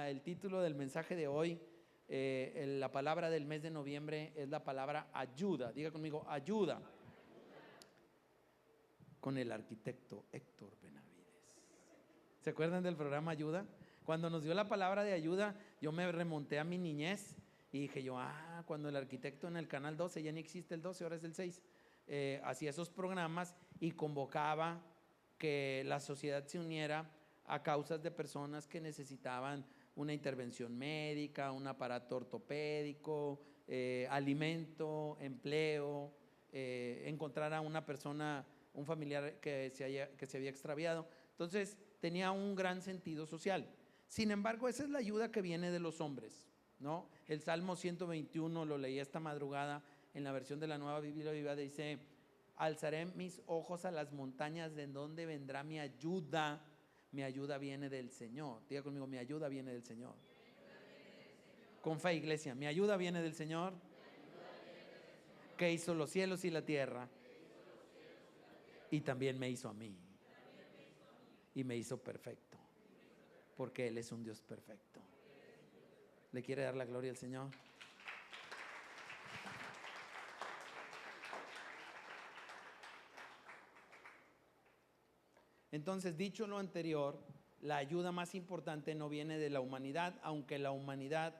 el título del mensaje de hoy. La palabra del mes de noviembre es la palabra ayuda. Diga conmigo, ayuda. Con el arquitecto Héctor Benavides. ¿Se acuerdan del programa Ayuda? Cuando nos dio la palabra de ayuda, yo me remonté a mi niñez y dije yo, cuando el arquitecto en el canal 12, ya ni existe el 12, ahora es el 6, hacía esos programas y convocaba que la sociedad se uniera a causas de personas que necesitaban una intervención médica, un aparato ortopédico, alimento, empleo, encontrar a una persona, un familiar que se había extraviado. Entonces tenía un gran sentido social. Sin embargo, esa es la ayuda que viene de los hombres, ¿no? El Salmo 121 lo leí esta madrugada en la versión de la Nueva Biblia Viva, dice: alzaré mis ojos a las montañas, ¿de dónde vendrá mi ayuda? Mi ayuda viene del Señor. Diga conmigo, mi ayuda viene del Señor. Con fe, iglesia, mi ayuda viene del Señor, que hizo los cielos y la tierra, y también me hizo a mí, y me hizo perfecto, porque Él es un Dios perfecto. ¿Le quiere dar la gloria al Señor? Entonces, dicho lo anterior, la ayuda más importante no viene de la humanidad, aunque la humanidad,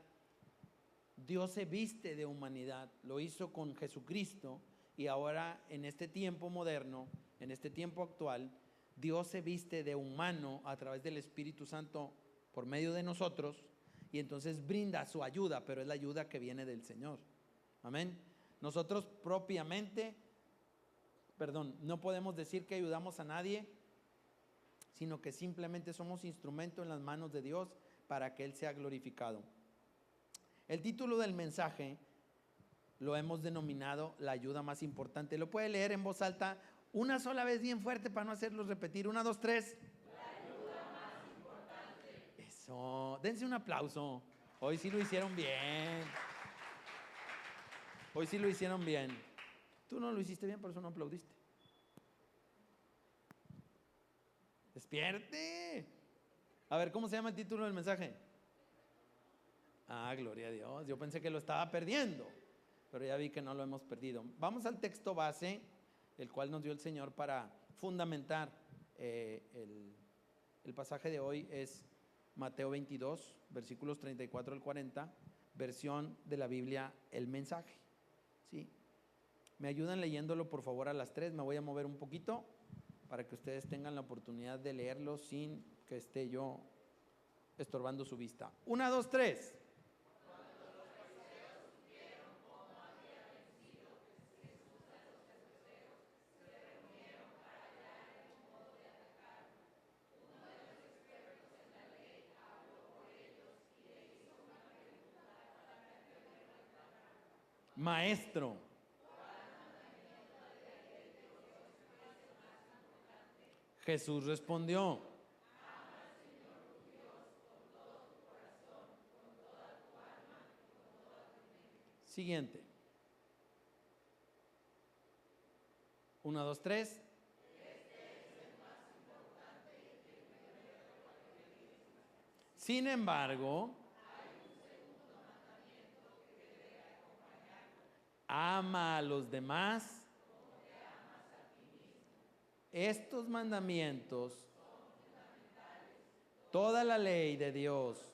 Dios se viste de humanidad, lo hizo con Jesucristo, y ahora en este tiempo moderno, en este tiempo actual, Dios se viste de humano a través del Espíritu Santo por medio de nosotros, y entonces brinda su ayuda, pero es la ayuda que viene del Señor. Amén. Nosotros propiamente, no podemos decir que ayudamos a nadie, sino que simplemente somos instrumento en las manos de Dios para que Él sea glorificado. El título del mensaje lo hemos denominado la ayuda más importante. Lo puede leer en voz alta una sola vez bien fuerte para no hacerlos repetir. 1, 2, 3. La ayuda más importante. Eso, dense un aplauso. Hoy sí lo hicieron bien. Hoy sí lo hicieron bien. Tú no lo hiciste bien, por eso no aplaudiste. Despierte. A ver, ¿cómo se llama el título del mensaje? Gloria a Dios. Yo pensé que lo estaba perdiendo, pero ya vi que no lo hemos perdido. Vamos al texto base, el cual nos dio el Señor para fundamentar el pasaje de hoy. Es Mateo 22, versículos 34 al 40, versión de la Biblia El Mensaje. ¿Sí? Me ayudan leyéndolo por favor a las 3. Me voy a mover un poquito para que ustedes tengan la oportunidad de leerlo sin que esté yo estorbando su vista. 1, 2, 3. Maestro. Jesús respondió: siguiente. 1, 2, 3. Sin embargo, ama a los demás. Estos mandamientos, toda la ley de Dios.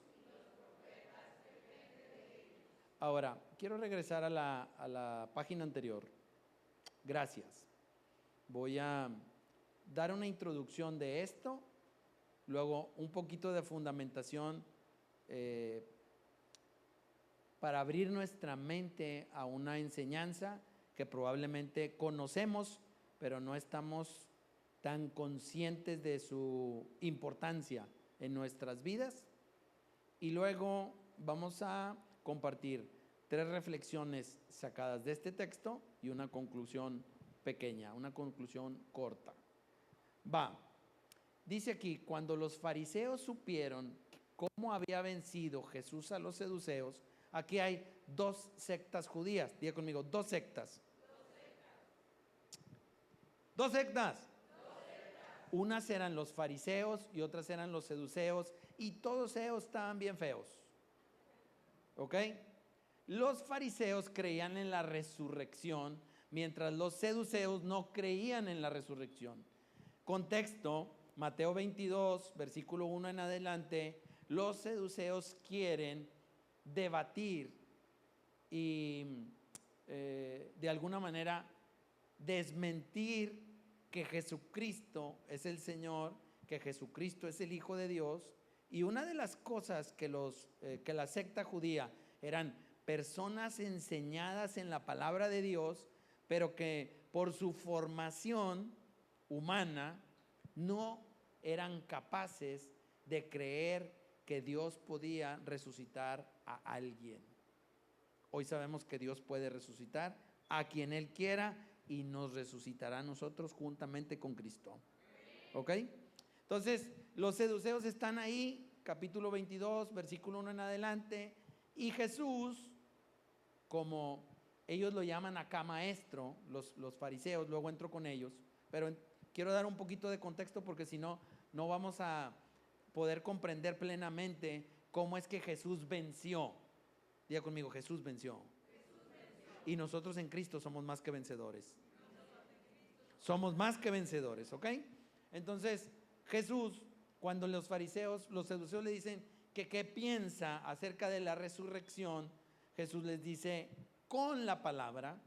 Ahora, quiero regresar a la página anterior. Gracias. Voy a dar una introducción de esto, luego un poquito de fundamentación para abrir nuestra mente a una enseñanza que probablemente conocemos, pero no estamos tan conscientes de su importancia en nuestras vidas. Y luego vamos a compartir 3 reflexiones sacadas de este texto y una conclusión pequeña, una conclusión corta. Dice aquí: cuando los fariseos supieron cómo había vencido Jesús a los saduceos. Aquí hay 2 sectas judías. Diga conmigo, 2 sectas. 2 sectas. Unas eran los fariseos y otras eran los saduceos, y todos ellos estaban bien feos. ¿Ok? Los fariseos creían en la resurrección, mientras los saduceos no creían en la resurrección. Contexto, Mateo 22, versículo 1 en adelante, los saduceos quieren debatir y de alguna manera desmentir que Jesucristo es el Señor, que Jesucristo es el Hijo de Dios. Y una de las cosas que la secta judía eran personas enseñadas en la palabra de Dios, pero que por su formación humana no eran capaces de creer que Dios podía resucitar a alguien. Hoy sabemos que Dios puede resucitar a quien Él quiera y nos resucitará a nosotros juntamente con Cristo. ¿Ok? Entonces, los saduceos están ahí, capítulo 22, versículo 1 en adelante, y Jesús, como ellos lo llaman acá maestro, los fariseos, luego entro con ellos, pero quiero dar un poquito de contexto porque si no, no vamos a poder comprender plenamente cómo es que Jesús venció. Diga conmigo, Jesús venció. Y nosotros en Cristo somos más que vencedores. Somos más que vencedores, ¿ok? Entonces, Jesús, cuando los fariseos, los saduceos le dicen que qué piensa acerca de la resurrección, Jesús les dice con la palabra,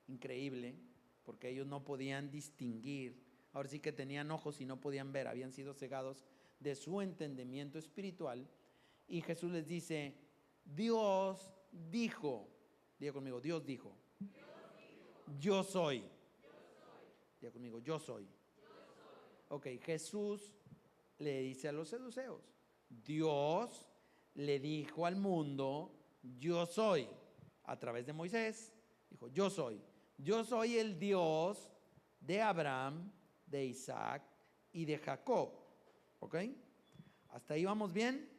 increíble, porque ellos no podían distinguir, ahora sí que tenían ojos y no podían ver, habían sido cegados de su entendimiento espiritual, y Jesús les dice, Dios dijo, diga conmigo, Dios dijo, yo soy. Diga conmigo, yo soy. Ok, Jesús le dice a los saduceos, Dios le dijo al mundo, yo soy. A través de Moisés, dijo, yo soy. Yo soy el Dios de Abraham, de Isaac y de Jacob. ¿Ok? ¿Hasta ahí vamos bien?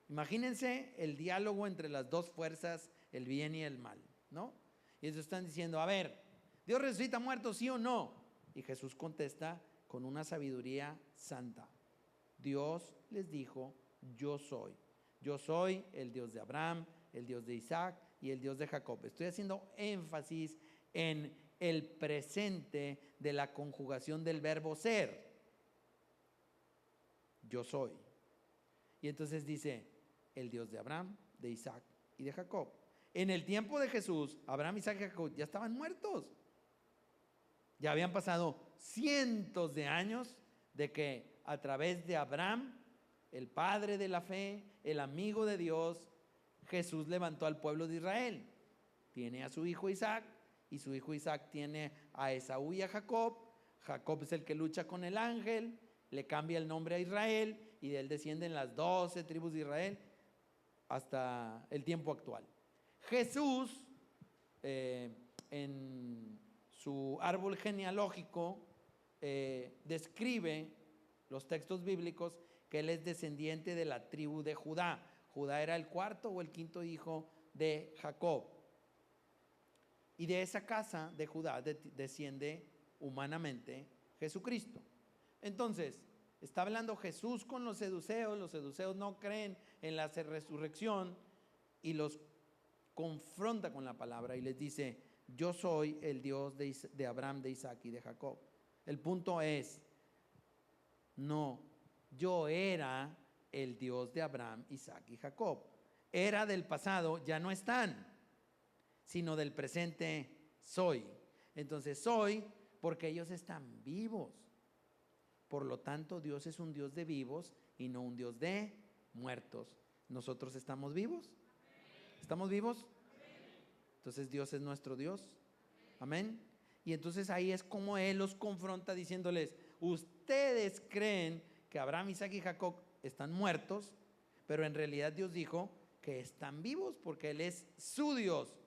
Imagínense el diálogo entre las dos fuerzas, el bien y el mal, ¿no? Y ellos están diciendo, a ver, ¿Dios resucita muertos, sí o no? Y Jesús contesta con una sabiduría santa. Dios les dijo, yo soy. Yo soy el Dios de Abraham, el Dios de Isaac y el Dios de Jacob. Estoy haciendo énfasis en el presente de la conjugación del verbo ser. Yo soy. Y entonces dice, el Dios de Abraham, de Isaac y de Jacob. En el tiempo de Jesús, Abraham, Isaac y Jacob ya estaban muertos. Ya habían pasado cientos de años de que a través de Abraham, el padre de la fe, el amigo de Dios, Jesús levantó al pueblo de Israel. Tiene a su hijo Isaac y su hijo Isaac tiene a Esaú y a Jacob. Jacob es el que lucha con el ángel, le cambia el nombre a Israel y de él descienden las 12 tribus de Israel hasta el tiempo actual. Jesús, en su árbol genealógico, describe los textos bíblicos que él es descendiente de la tribu de Judá. Judá era el cuarto o el quinto hijo de Jacob. Y de esa casa de Judá desciende humanamente Jesucristo. Entonces, está hablando Jesús con los saduceos no creen en la resurrección y los confronta con la palabra y les dice, yo soy el Dios de Abraham, de Isaac y de Jacob. El punto es, no, yo era el Dios de Abraham, Isaac y Jacob. Era del pasado, ya no están, sino del presente soy. Entonces soy porque ellos están vivos. Por lo tanto, Dios es un Dios de vivos y no un Dios de muertos. ¿Nosotros estamos vivos? ¿Estamos vivos? Entonces Dios es nuestro Dios. Amén. Y entonces ahí es como Él los confronta diciéndoles, ustedes creen que Abraham, Isaac y Jacob están muertos, pero en realidad Dios dijo que están vivos porque Él es su Dios,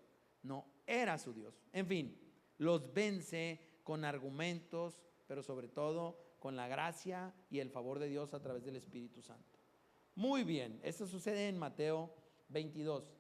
no era su Dios. En fin, los vence con argumentos, pero sobre todo con la gracia y el favor de Dios a través del Espíritu Santo. Muy bien, esto sucede en Mateo 22.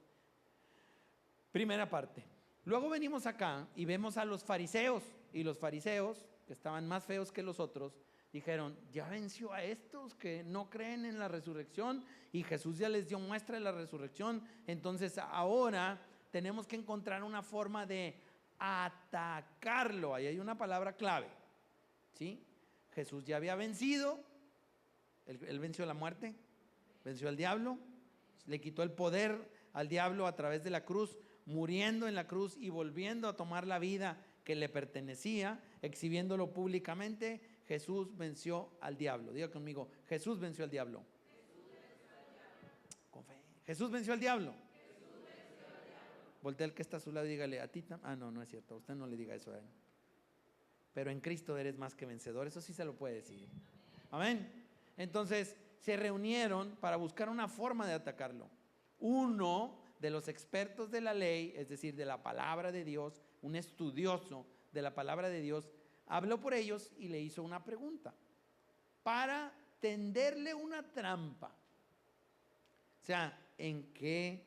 Primera parte. Luego venimos acá y vemos a los fariseos, y los fariseos, que estaban más feos que los otros, Dijeron, ya venció a estos que no creen en la resurrección y Jesús ya les dio muestra de la resurrección. Entonces ahora tenemos que encontrar una forma de atacarlo. Ahí hay una palabra clave, ¿sí? Jesús ya había vencido, él venció la muerte, venció al diablo, le quitó el poder al diablo a través de la cruz, muriendo en la cruz y volviendo a tomar la vida que le pertenecía, exhibiéndolo públicamente. Jesús venció al diablo. Diga conmigo, Jesús venció al diablo. Con fe. Jesús venció al diablo. Voltea al que está a su lado y dígale, a ti no, no es cierto, a usted no le diga eso a él. Pero en Cristo eres más que vencedor, eso sí se lo puede decir. Amén. Entonces se reunieron para buscar una forma de atacarlo. Uno de los expertos de la ley, es decir, de la palabra de Dios, un estudioso de la palabra de Dios, habló por ellos y le hizo una pregunta para tenderle una trampa. O sea, ¿en qué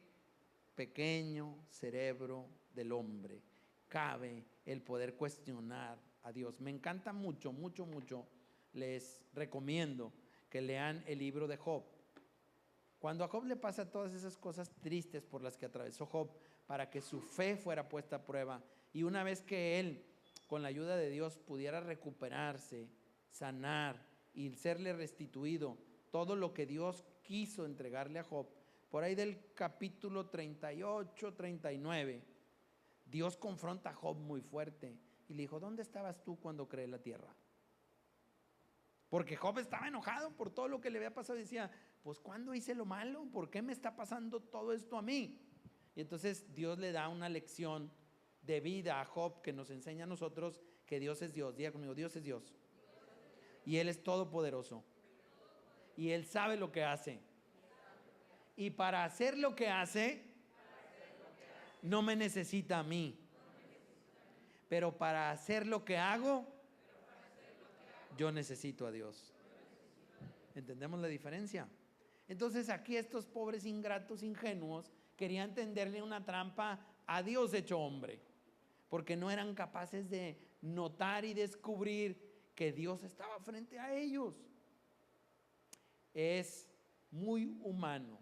pequeño cerebro del hombre cabe el poder cuestionar a Dios? Me encanta mucho, mucho, mucho. Les recomiendo que lean el libro de Job. Cuando a Job le pasa todas esas cosas tristes por las que atravesó Job, para que su fe fuera puesta a prueba, y una vez que él, con la ayuda de Dios, pudiera recuperarse, sanar y serle restituido todo lo que Dios quiso entregarle a Job, por ahí del capítulo 38, 39, Dios confronta a Job muy fuerte y le dijo, ¿dónde estabas tú cuando creé la tierra? Porque Job estaba enojado por todo lo que le había pasado y decía, pues ¿cuándo hice lo malo? ¿Por qué me está pasando todo esto a mí? Y entonces Dios le da una lección de vida a Job que nos enseña a nosotros que Dios es Dios. Diga conmigo, Dios es Dios. Y Él es todopoderoso. Y Él sabe lo que hace. Y para hacer lo que hace, no me necesita a mí. Pero para hacer lo que hago, yo necesito a Dios. ¿Entendemos la diferencia? Entonces aquí estos pobres ingratos, ingenuos, querían tenderle una trampa a Dios hecho hombre, porque no eran capaces de notar y descubrir que Dios estaba frente a ellos. Es muy humano,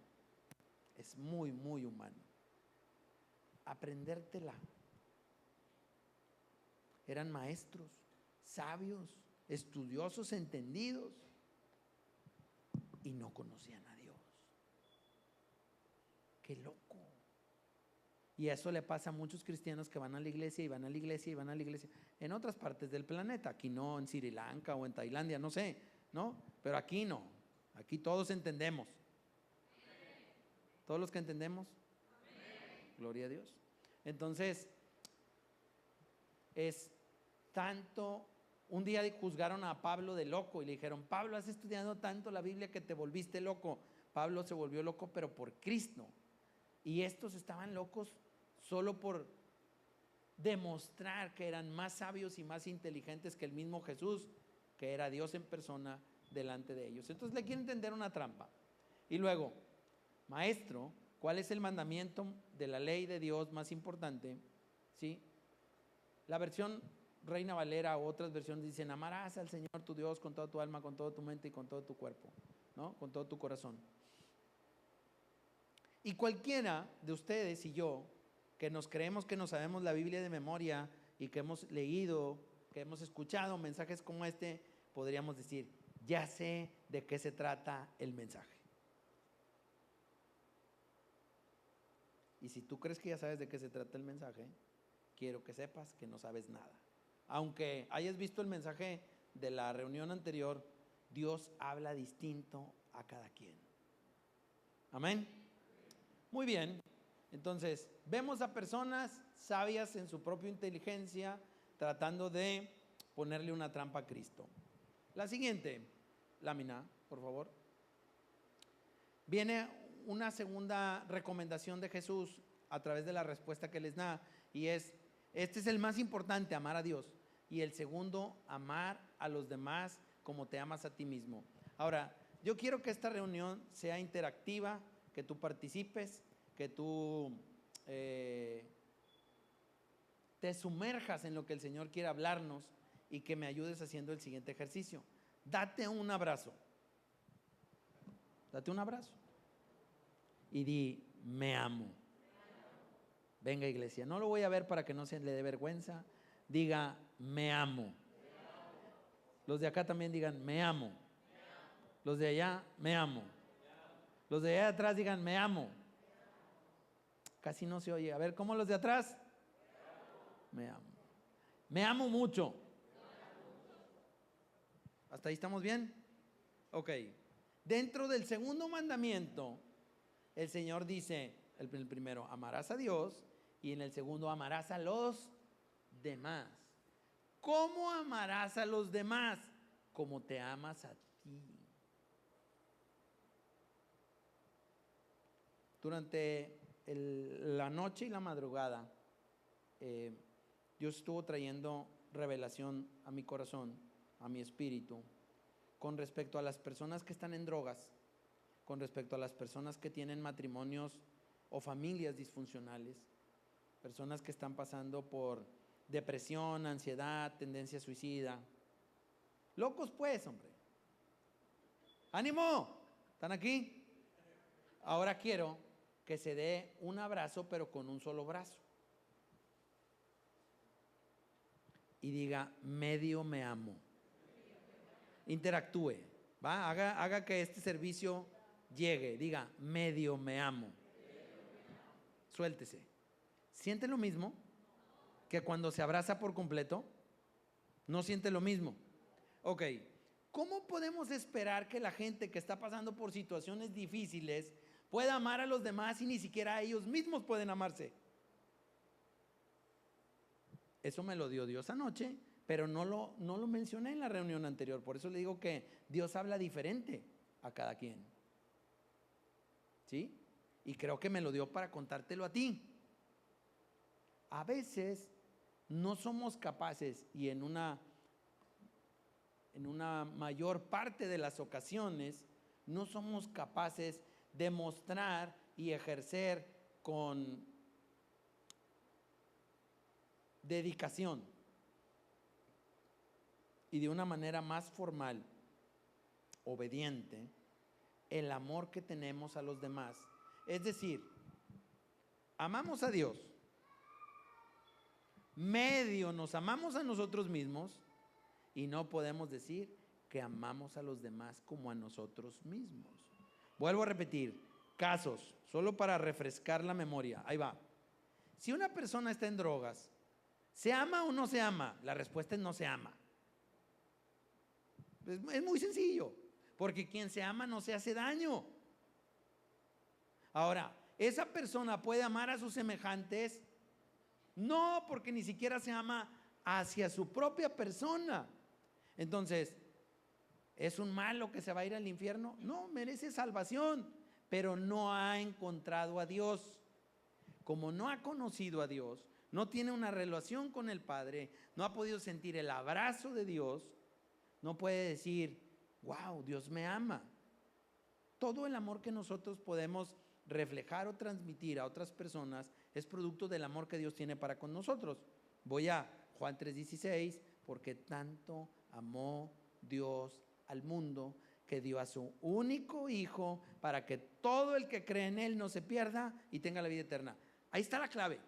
es muy, muy humano aprendértela. Eran maestros, sabios, estudiosos, entendidos, y no conocían a Dios. Qué loco. Y eso le pasa a muchos cristianos que van a la iglesia y van a la iglesia y van a la iglesia en otras partes del planeta. Aquí no, en Sri Lanka o en Tailandia, no sé, ¿no? Pero aquí no. Aquí todos entendemos. ¿Todos los que entendemos? Gloria a Dios. Entonces, es tanto. Un día juzgaron a Pablo de loco y le dijeron, Pablo, has estudiado tanto la Biblia que te volviste loco. Pablo se volvió loco, pero por Cristo. Y estos estaban locos solo por demostrar que eran más sabios y más inteligentes que el mismo Jesús, que era Dios en persona delante de ellos. Entonces le quieren tender una trampa. Y luego, maestro, ¿cuál es el mandamiento de la ley de Dios más importante? ¿Sí? La versión Reina Valera o otras versiones dicen, amarás al Señor tu Dios con toda tu alma, con toda tu mente y con todo tu cuerpo, ¿no? Con todo tu corazón. Y cualquiera de ustedes y yo, que nos creemos que nos sabemos la Biblia de memoria y que hemos leído, que hemos escuchado mensajes como este, podríamos decir, ya sé de qué se trata el mensaje. Y si tú crees que ya sabes de qué se trata el mensaje, quiero que sepas que no sabes nada. Aunque hayas visto el mensaje de la reunión anterior, Dios habla distinto a cada quien. Amén. Muy bien. Entonces, vemos a personas sabias en su propia inteligencia tratando de ponerle una trampa a Cristo. La siguiente lámina, por favor. Viene una segunda recomendación de Jesús a través de la respuesta que les da, y este es el más importante, amar a Dios, y el segundo, amar a los demás como te amas a ti mismo. Ahora, yo quiero que esta reunión sea interactiva, que tú participes, que tú te sumerjas en lo que el Señor quiere hablarnos y que me ayudes haciendo el siguiente ejercicio. Date un abrazo. Date un abrazo. Y di, me amo. Venga, iglesia, no lo voy a ver para que no se le dé vergüenza. Diga, me amo. Los de acá también digan, me amo. Los de allá, me amo. Los de allá atrás digan, me amo. Casi no se oye. A ver, ¿cómo los de atrás? Me amo. Me amo mucho. ¿Hasta ahí estamos bien? Ok. Dentro del segundo mandamiento, el Señor dice, el primero, amarás a Dios, y en el segundo, amarás a los demás. ¿Cómo amarás a los demás? Como te amas a ti. Durante la noche y la madrugada, Dios estuvo trayendo revelación a mi corazón, a mi espíritu, con respecto a las personas que están en drogas, con respecto a las personas que tienen matrimonios o familias disfuncionales, personas que están pasando por depresión, ansiedad, tendencia suicida. Locos pues, hombre. ¡Ánimo! ¿Están aquí? Ahora quiero que se dé un abrazo, pero con un solo brazo. Y diga, medio me amo. Interactúe, ¿va? Haga que este servicio llegue. Diga, medio me amo. Suéltese. ¿Siente lo mismo que cuando se abraza por completo? ¿No siente lo mismo? Ok. ¿Cómo podemos esperar que la gente que está pasando por situaciones difíciles pueda amar a los demás y ni siquiera ellos mismos pueden amarse? Eso me lo dio Dios anoche, pero no lo mencioné en la reunión anterior. Por eso le digo que Dios habla diferente a cada quien. ¿Sí? Y creo que me lo dio para contártelo a ti. A veces no somos capaces, y en una mayor parte de las ocasiones, no somos capaces de mostrar y ejercer con dedicación y de una manera más formal, obediente, el amor que tenemos a los demás. Es decir, amamos a Dios, medio nos amamos a nosotros mismos, y no podemos decir que amamos a los demás como a nosotros mismos. Vuelvo a repetir, casos, solo para refrescar la memoria. Ahí va. Si una persona está en drogas, ¿se ama o no se ama? La respuesta es no se ama. Es muy sencillo, porque quien se ama no se hace daño. Ahora, ¿esa persona puede amar a sus semejantes? No, porque ni siquiera se ama hacia su propia persona. Entonces, ¿es un malo que se va a ir al infierno? No, merece salvación, pero no ha encontrado a Dios. Como no ha conocido a Dios, no tiene una relación con el Padre, no ha podido sentir el abrazo de Dios, no puede decir, wow, Dios me ama. Todo el amor que nosotros podemos reflejar o transmitir a otras personas es producto del amor que Dios tiene para con nosotros. Voy a Juan 3:16, porque tanto amó Dios al mundo que dio a su único Hijo para que todo el que cree en Él no se pierda y tenga la vida eterna. Ahí está la clave.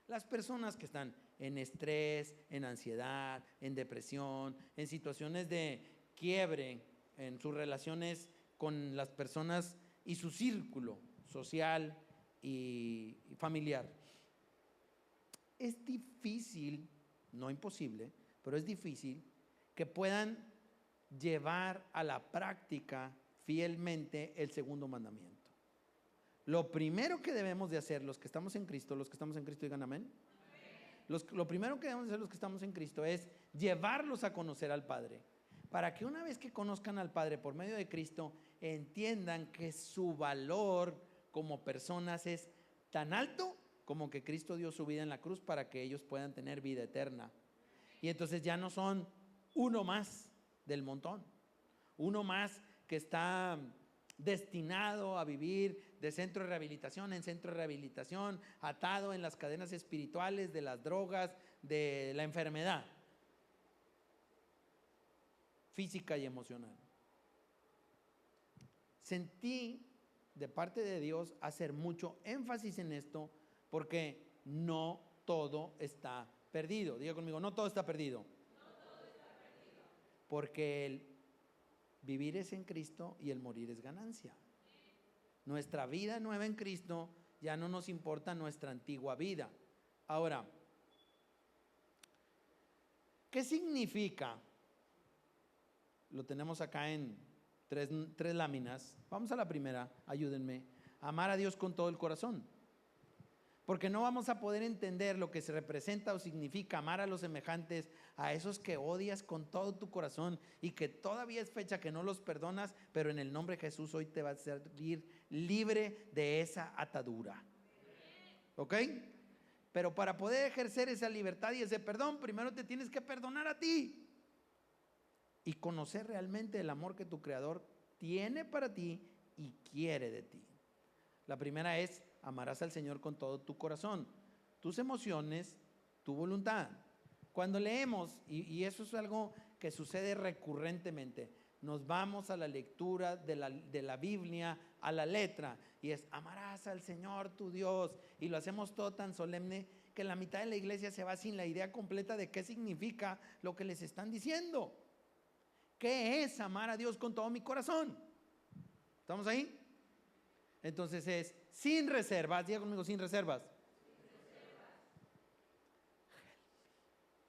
Las personas que están en estrés, en ansiedad, en depresión, en situaciones de quiebre en sus relaciones con las personas y su círculo social y familiar. Es difícil, no imposible, pero es difícil que puedan llevar a la práctica fielmente el segundo mandamiento. Lo primero que debemos de hacer los que estamos en Cristo digan amén. Lo primero que debemos de hacer los que estamos en Cristo es llevarlos a conocer al Padre, para que una vez que conozcan al Padre por medio de Cristo, entiendan que su valor como personas es tan alto como que Cristo dio su vida en la cruz para que ellos puedan tener vida eterna. Y entonces ya no son uno más del montón, uno más que está destinado a vivir de centro de rehabilitación en centro de rehabilitación, atado en las cadenas espirituales de las drogas, de la enfermedad. física y emocional. Sentí de parte de Dios hacer mucho énfasis en esto porque no todo está perdido. Diga conmigo, no todo está perdido. Porque el vivir es en Cristo y el morir es ganancia. Nuestra vida nueva en Cristo ya no nos importa nuestra antigua vida. Ahora, ¿qué significa? Lo tenemos acá en tres láminas. Vamos a la primera, ayúdenme. Amar a Dios con todo el corazón. Porque no vamos a poder entender lo que se representa o significa amar a los semejantes, a esos que odias con todo tu corazón y que todavía es fecha que no los perdonas, pero en el nombre de Jesús hoy te va a servir libre de esa atadura. ¿Ok? Pero para poder ejercer esa libertad y ese perdón, primero te tienes que perdonar a ti y conocer realmente el amor que tu Creador tiene para ti y quiere de ti. La primera es: amarás al Señor con todo tu corazón, tus emociones, tu voluntad. Cuando leemos, y eso es algo que sucede recurrentemente, nos vamos a la lectura de la Biblia, a la letra, y es: amarás al Señor tu Dios, y lo hacemos todo tan solemne que la mitad de la iglesia se va sin la idea completa de qué significa lo que les están diciendo. ¿Qué es amar a Dios con todo mi corazón? ¿Estamos ahí? Entonces es sin reservas. Diga conmigo, sin reservas.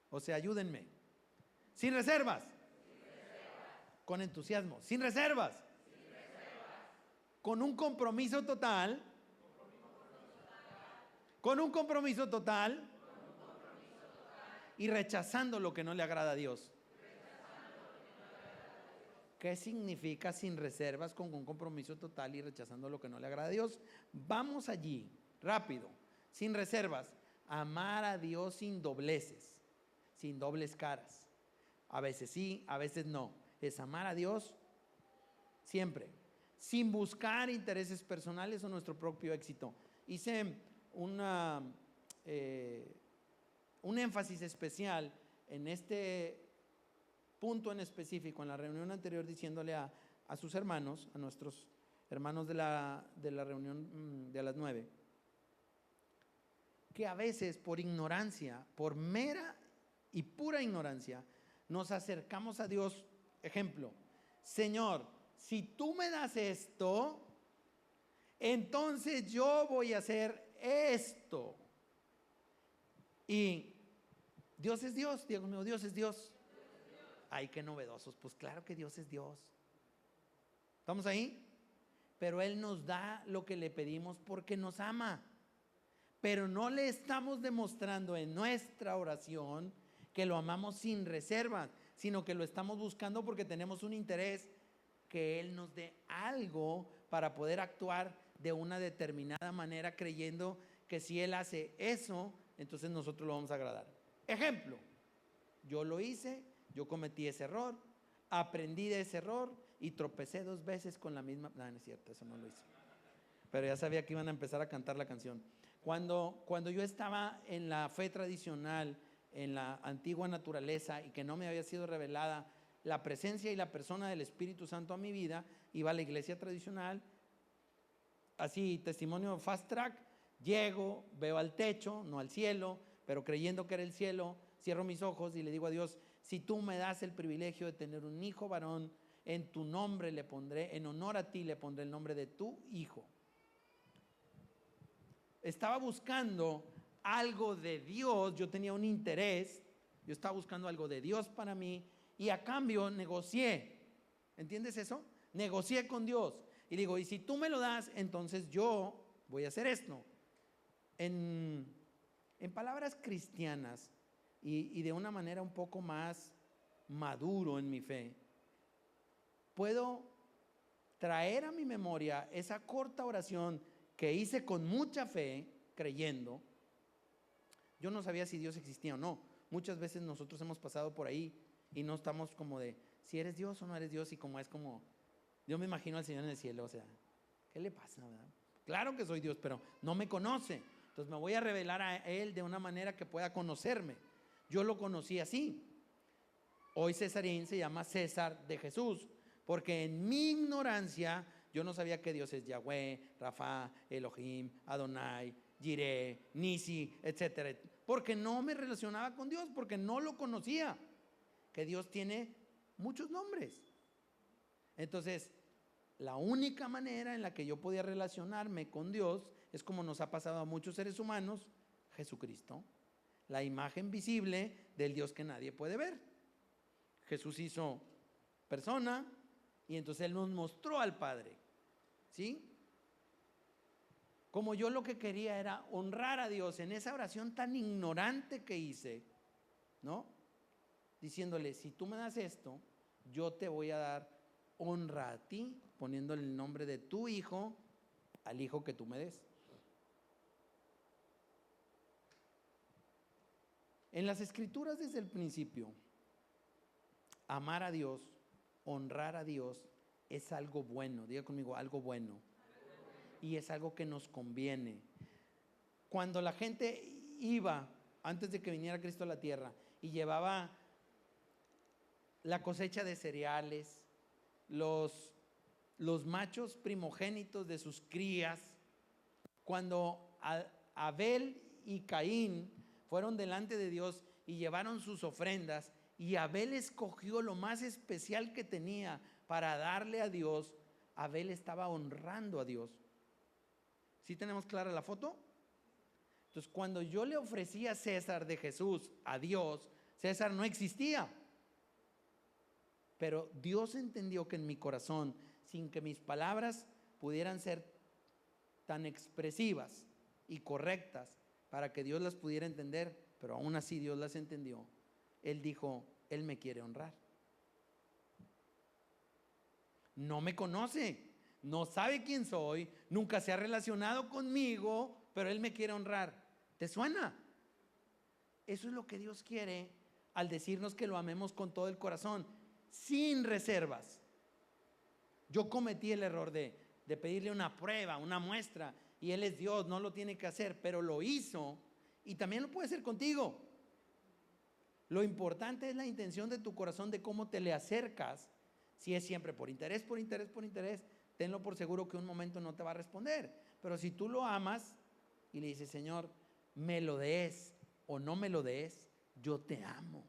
O sea, ayúdenme. Sin reservas. Con entusiasmo. Sin reservas. Con un compromiso total. Con un compromiso total. Y rechazando lo que no le agrada a Dios. ¿Qué significa sin reservas, con un compromiso total y rechazando lo que no le agrada a Dios? Vamos allí, rápido, sin reservas. Amar a Dios sin dobleces, sin dobles caras. A veces sí, a veces no. Es amar a Dios siempre, sin buscar intereses personales o nuestro propio éxito. Hice un énfasis especial en este punto en específico en la reunión anterior, diciéndole a sus hermanos, a nuestros hermanos de la reunión de las 9, que a veces por ignorancia, por mera y pura ignorancia, nos acercamos a Dios. Ejemplo: Señor, si tú me das esto, entonces yo voy a hacer esto. Y Dios es Dios. Dios mío, Dios es Dios. Ay, qué novedosos. Pues claro que Dios es Dios. ¿Estamos ahí? Pero Él nos da lo que le pedimos porque nos ama. Pero no le estamos demostrando en nuestra oración que lo amamos sin reservas, sino que lo estamos buscando porque tenemos un interés, que Él nos dé algo para poder actuar de una determinada manera, creyendo que si Él hace eso, entonces nosotros lo vamos a agradar. Ejemplo: yo lo hice, yo cometí ese error, aprendí de ese error y tropecé 2 veces con la misma. No, no es cierto, eso no lo hice. Pero ya sabía que iban a empezar a cantar la canción. Cuando yo estaba en la fe tradicional, en la antigua naturaleza, y que no me había sido revelada la presencia y la persona del Espíritu Santo a mi vida, iba a la iglesia tradicional, así, testimonio fast track. Llego, veo al techo, no al cielo, pero creyendo que era el cielo, cierro mis ojos y le digo a Dios: si tú me das el privilegio de tener un hijo varón, en tu nombre le pondré, en honor a ti le pondré el nombre de tu hijo. Estaba buscando algo de Dios, yo tenía un interés, yo estaba buscando algo de Dios para mí, y a cambio negocié. ¿Entiendes eso? Negocié con Dios y digo: y si tú me lo das, entonces yo voy a hacer esto. En palabras cristianas y de una manera un poco más maduro en mi fe, puedo traer a mi memoria esa corta oración que hice con mucha fe, creyendo. Yo no sabía si Dios existía o no. Muchas veces nosotros hemos pasado por ahí y no estamos como de si eres Dios o no eres Dios, y como es como, yo me imagino al Señor en el cielo, o sea, ¿qué le pasa, verdad? Claro que soy Dios, pero no me conoce. Entonces me voy a revelar a Él de una manera que pueda conocerme. Yo lo conocí así. Hoy Cesarín se llama César de Jesús, porque en mi ignorancia yo no sabía que Dios es Yahweh, Rafa, Elohim, Adonai, Jireh, Nisi, etcétera, porque no me relacionaba con Dios, porque no lo conocía, que Dios tiene muchos nombres. Entonces, la única manera en la que yo podía relacionarme con Dios es como nos ha pasado a muchos seres humanos: Jesucristo, la imagen visible del Dios que nadie puede ver. Jesús hizo persona y entonces Él nos mostró al Padre, ¿sí? Como yo lo que quería era honrar a Dios en esa oración tan ignorante que hice, ¿no? Diciéndole: si tú me das esto, yo te voy a dar honra a ti, poniéndole el nombre de tu hijo al hijo que tú me des. En las Escrituras, desde el principio, amar a Dios, honrar a Dios es algo bueno. Diga conmigo: algo bueno. Y es algo que nos conviene. Cuando la gente iba, antes de que viniera Cristo a la tierra, y llevaba la cosecha de cereales, los machos primogénitos de sus crías, cuando Abel y Caín fueron delante de Dios y llevaron sus ofrendas, y Abel escogió lo más especial que tenía para darle a Dios, Abel estaba honrando a Dios. ¿Sí tenemos clara la foto? Entonces, cuando yo le ofrecí a César de Jesús a Dios, César no existía. Pero Dios entendió que en mi corazón, sin que mis palabras pudieran ser tan expresivas y correctas para que Dios las pudiera entender, pero aún así Dios las entendió, Él dijo: Él me quiere honrar. No me conoce, no sabe quién soy, nunca se ha relacionado conmigo, pero Él me quiere honrar. ¿Te suena? Eso es lo que Dios quiere al decirnos que lo amemos con todo el corazón, sin reservas. Yo cometí el error de pedirle una prueba, una muestra, y Él es Dios, no lo tiene que hacer, pero lo hizo, y también lo puede hacer contigo. Lo importante es la intención de tu corazón, de cómo te le acercas. Si es siempre por interés, tenlo por seguro que un momento no te va a responder. Pero si tú lo amas y le dices: Señor, me lo des o no me lo des, yo te amo.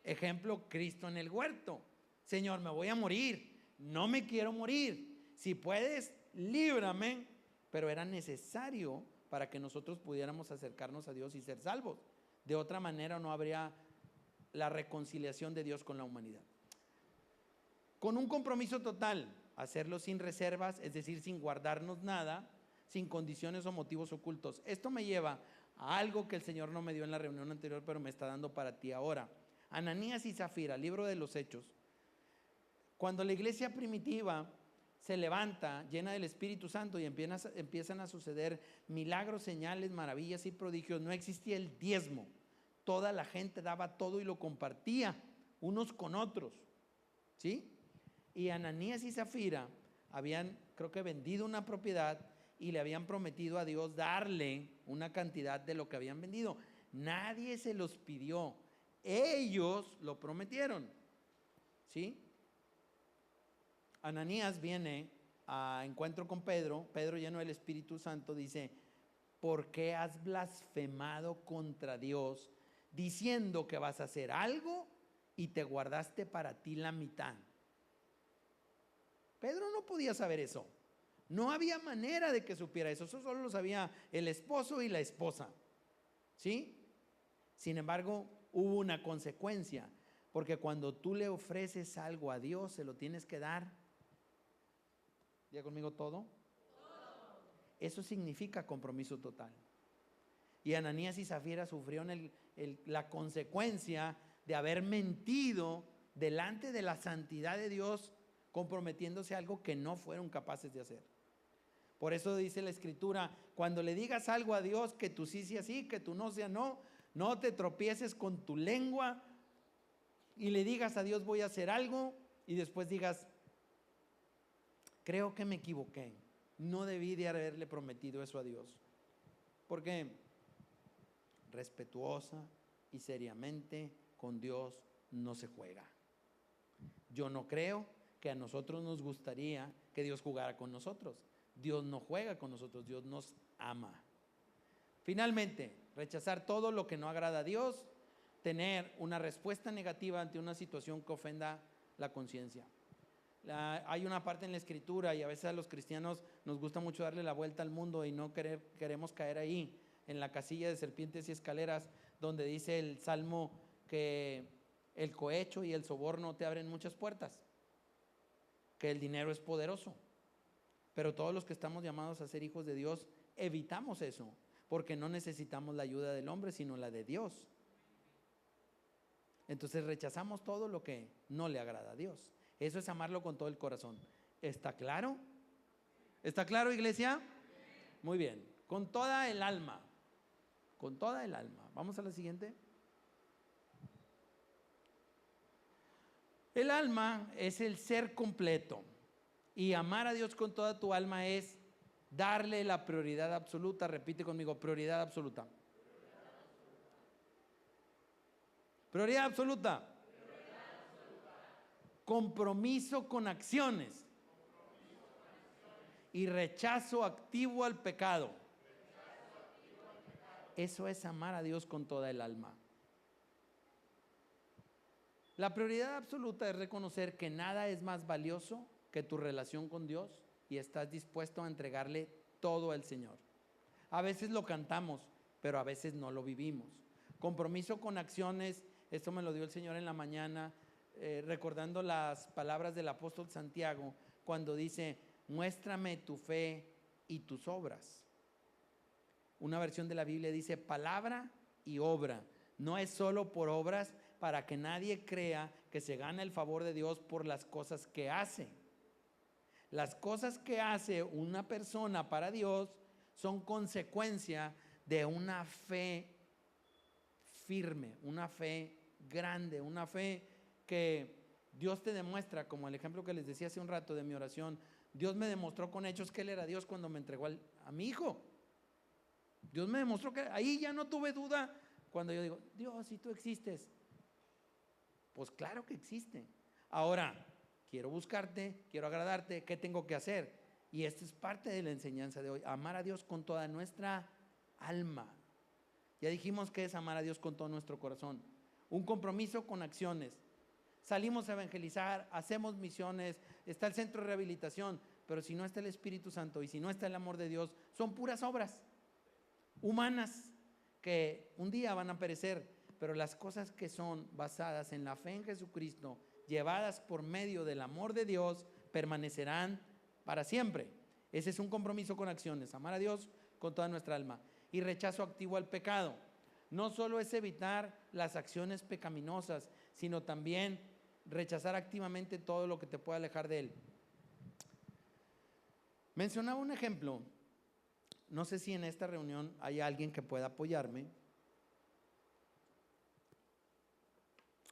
Ejemplo, Cristo en el huerto: Señor, me voy a morir, no me quiero morir, si puedes, líbrame. Pero era necesario para que nosotros pudiéramos acercarnos a Dios y ser salvos. De otra manera no habría la reconciliación de Dios con la humanidad. Con un compromiso total, hacerlo sin reservas, es decir, sin guardarnos nada, sin condiciones o motivos ocultos. Esto me lleva a algo que el Señor no me dio en la reunión anterior, pero me está dando para ti ahora. Ananías y Zafira, libro de los Hechos. Cuando la iglesia primitiva se levanta llena del Espíritu Santo y empiezan a suceder milagros, señales, maravillas y prodigios, no existía el diezmo. Toda la gente daba todo y lo compartía unos con otros, ¿sí? Y Ananías y Zafira habían, creo que, vendido una propiedad y le habían prometido a Dios darle una cantidad de lo que habían vendido. Nadie se los pidió, ellos lo prometieron, ¿sí? Ananías viene a encuentro con Pedro. Pedro, lleno del Espíritu Santo, dice: ¿por qué has blasfemado contra Dios diciendo que vas a hacer algo y te guardaste para ti la mitad? Pedro no podía saber eso. No había manera de que supiera eso. Eso solo lo sabía el esposo y la esposa, ¿sí? Sin embargo, hubo una consecuencia, porque cuando tú le ofreces algo a Dios, se lo tienes que dar. Diga conmigo: todo. Eso significa compromiso total. Y Ananías y Zafira sufrieron la consecuencia de haber mentido delante de la santidad de Dios, comprometiéndose a algo que no fueron capaces de hacer. Por eso dice la Escritura: cuando le digas algo a Dios, que tú sí sea sí, que tú no sea no, no te tropieces con tu lengua y le digas a Dios: voy a hacer algo, y después digas: creo que me equivoqué, no debí de haberle prometido eso a Dios. Porque respetuosa y seriamente con Dios no se juega. Yo no creo que a nosotros nos gustaría que Dios jugara con nosotros. Dios no juega con nosotros, Dios nos ama. Finalmente, rechazar todo lo que no agrada a Dios, tener una respuesta negativa ante una situación que ofenda la conciencia. Hay una parte en la Escritura, y a veces a los cristianos nos gusta mucho darle la vuelta al mundo y no queremos caer ahí, en la casilla de serpientes y escaleras, donde dice el Salmo que el cohecho y el soborno te abren muchas puertas, que el dinero es poderoso. Pero todos los que estamos llamados a ser hijos de Dios evitamos eso, porque no necesitamos la ayuda del hombre, sino la de Dios. Entonces rechazamos todo lo que no le agrada a Dios. Eso es amarlo con todo el corazón. ¿Está claro? ¿Está claro, iglesia? Muy bien. Con toda el alma. Con toda el alma. Vamos a la siguiente. El alma es el ser completo. Y amar a Dios con toda tu alma es darle la prioridad absoluta. Repite conmigo, prioridad absoluta. Prioridad absoluta. Compromiso con acciones. Y rechazo activo al pecado. Eso es amar a Dios con toda el alma. La prioridad absoluta es reconocer que nada es más valioso que tu relación con Dios y estás dispuesto a entregarle todo al Señor. A veces lo cantamos, pero a veces no lo vivimos. Compromiso con acciones, esto me lo dio el Señor en la mañana, recordando las palabras del apóstol Santiago, cuando dice, muéstrame tu fe y tus obras. Una versión de la Biblia dice, palabra y obra. No es solo por obras para que nadie crea que se gana el favor de Dios por las cosas que hace. Las cosas que hace una persona para Dios son consecuencia de una fe firme, una fe grande, una fe que Dios te demuestra, como el ejemplo que les decía hace un rato de mi oración. Dios me demostró con hechos que Él era Dios cuando me entregó a mi hijo. Dios me demostró que ahí ya no tuve duda cuando yo digo, Dios, si tú existes. Pues claro que existe. Ahora, quiero buscarte, quiero agradarte, ¿qué tengo que hacer? Y esta es parte de la enseñanza de hoy, amar a Dios con toda nuestra alma. Ya dijimos que es amar a Dios con todo nuestro corazón. Un compromiso con acciones. Salimos a evangelizar, hacemos misiones, está el centro de rehabilitación, pero si no está el Espíritu Santo y si no está el amor de Dios, son puras obras humanas que un día van a perecer, pero las cosas que son basadas en la fe en Jesucristo, llevadas por medio del amor de Dios, permanecerán para siempre. Ese es un compromiso con acciones, amar a Dios con toda nuestra alma. Y rechazo activo al pecado. No solo es evitar las acciones pecaminosas, sino también rechazar activamente todo lo que te pueda alejar de Él. Mencionaba un ejemplo. No sé si en esta reunión hay alguien que pueda apoyarme,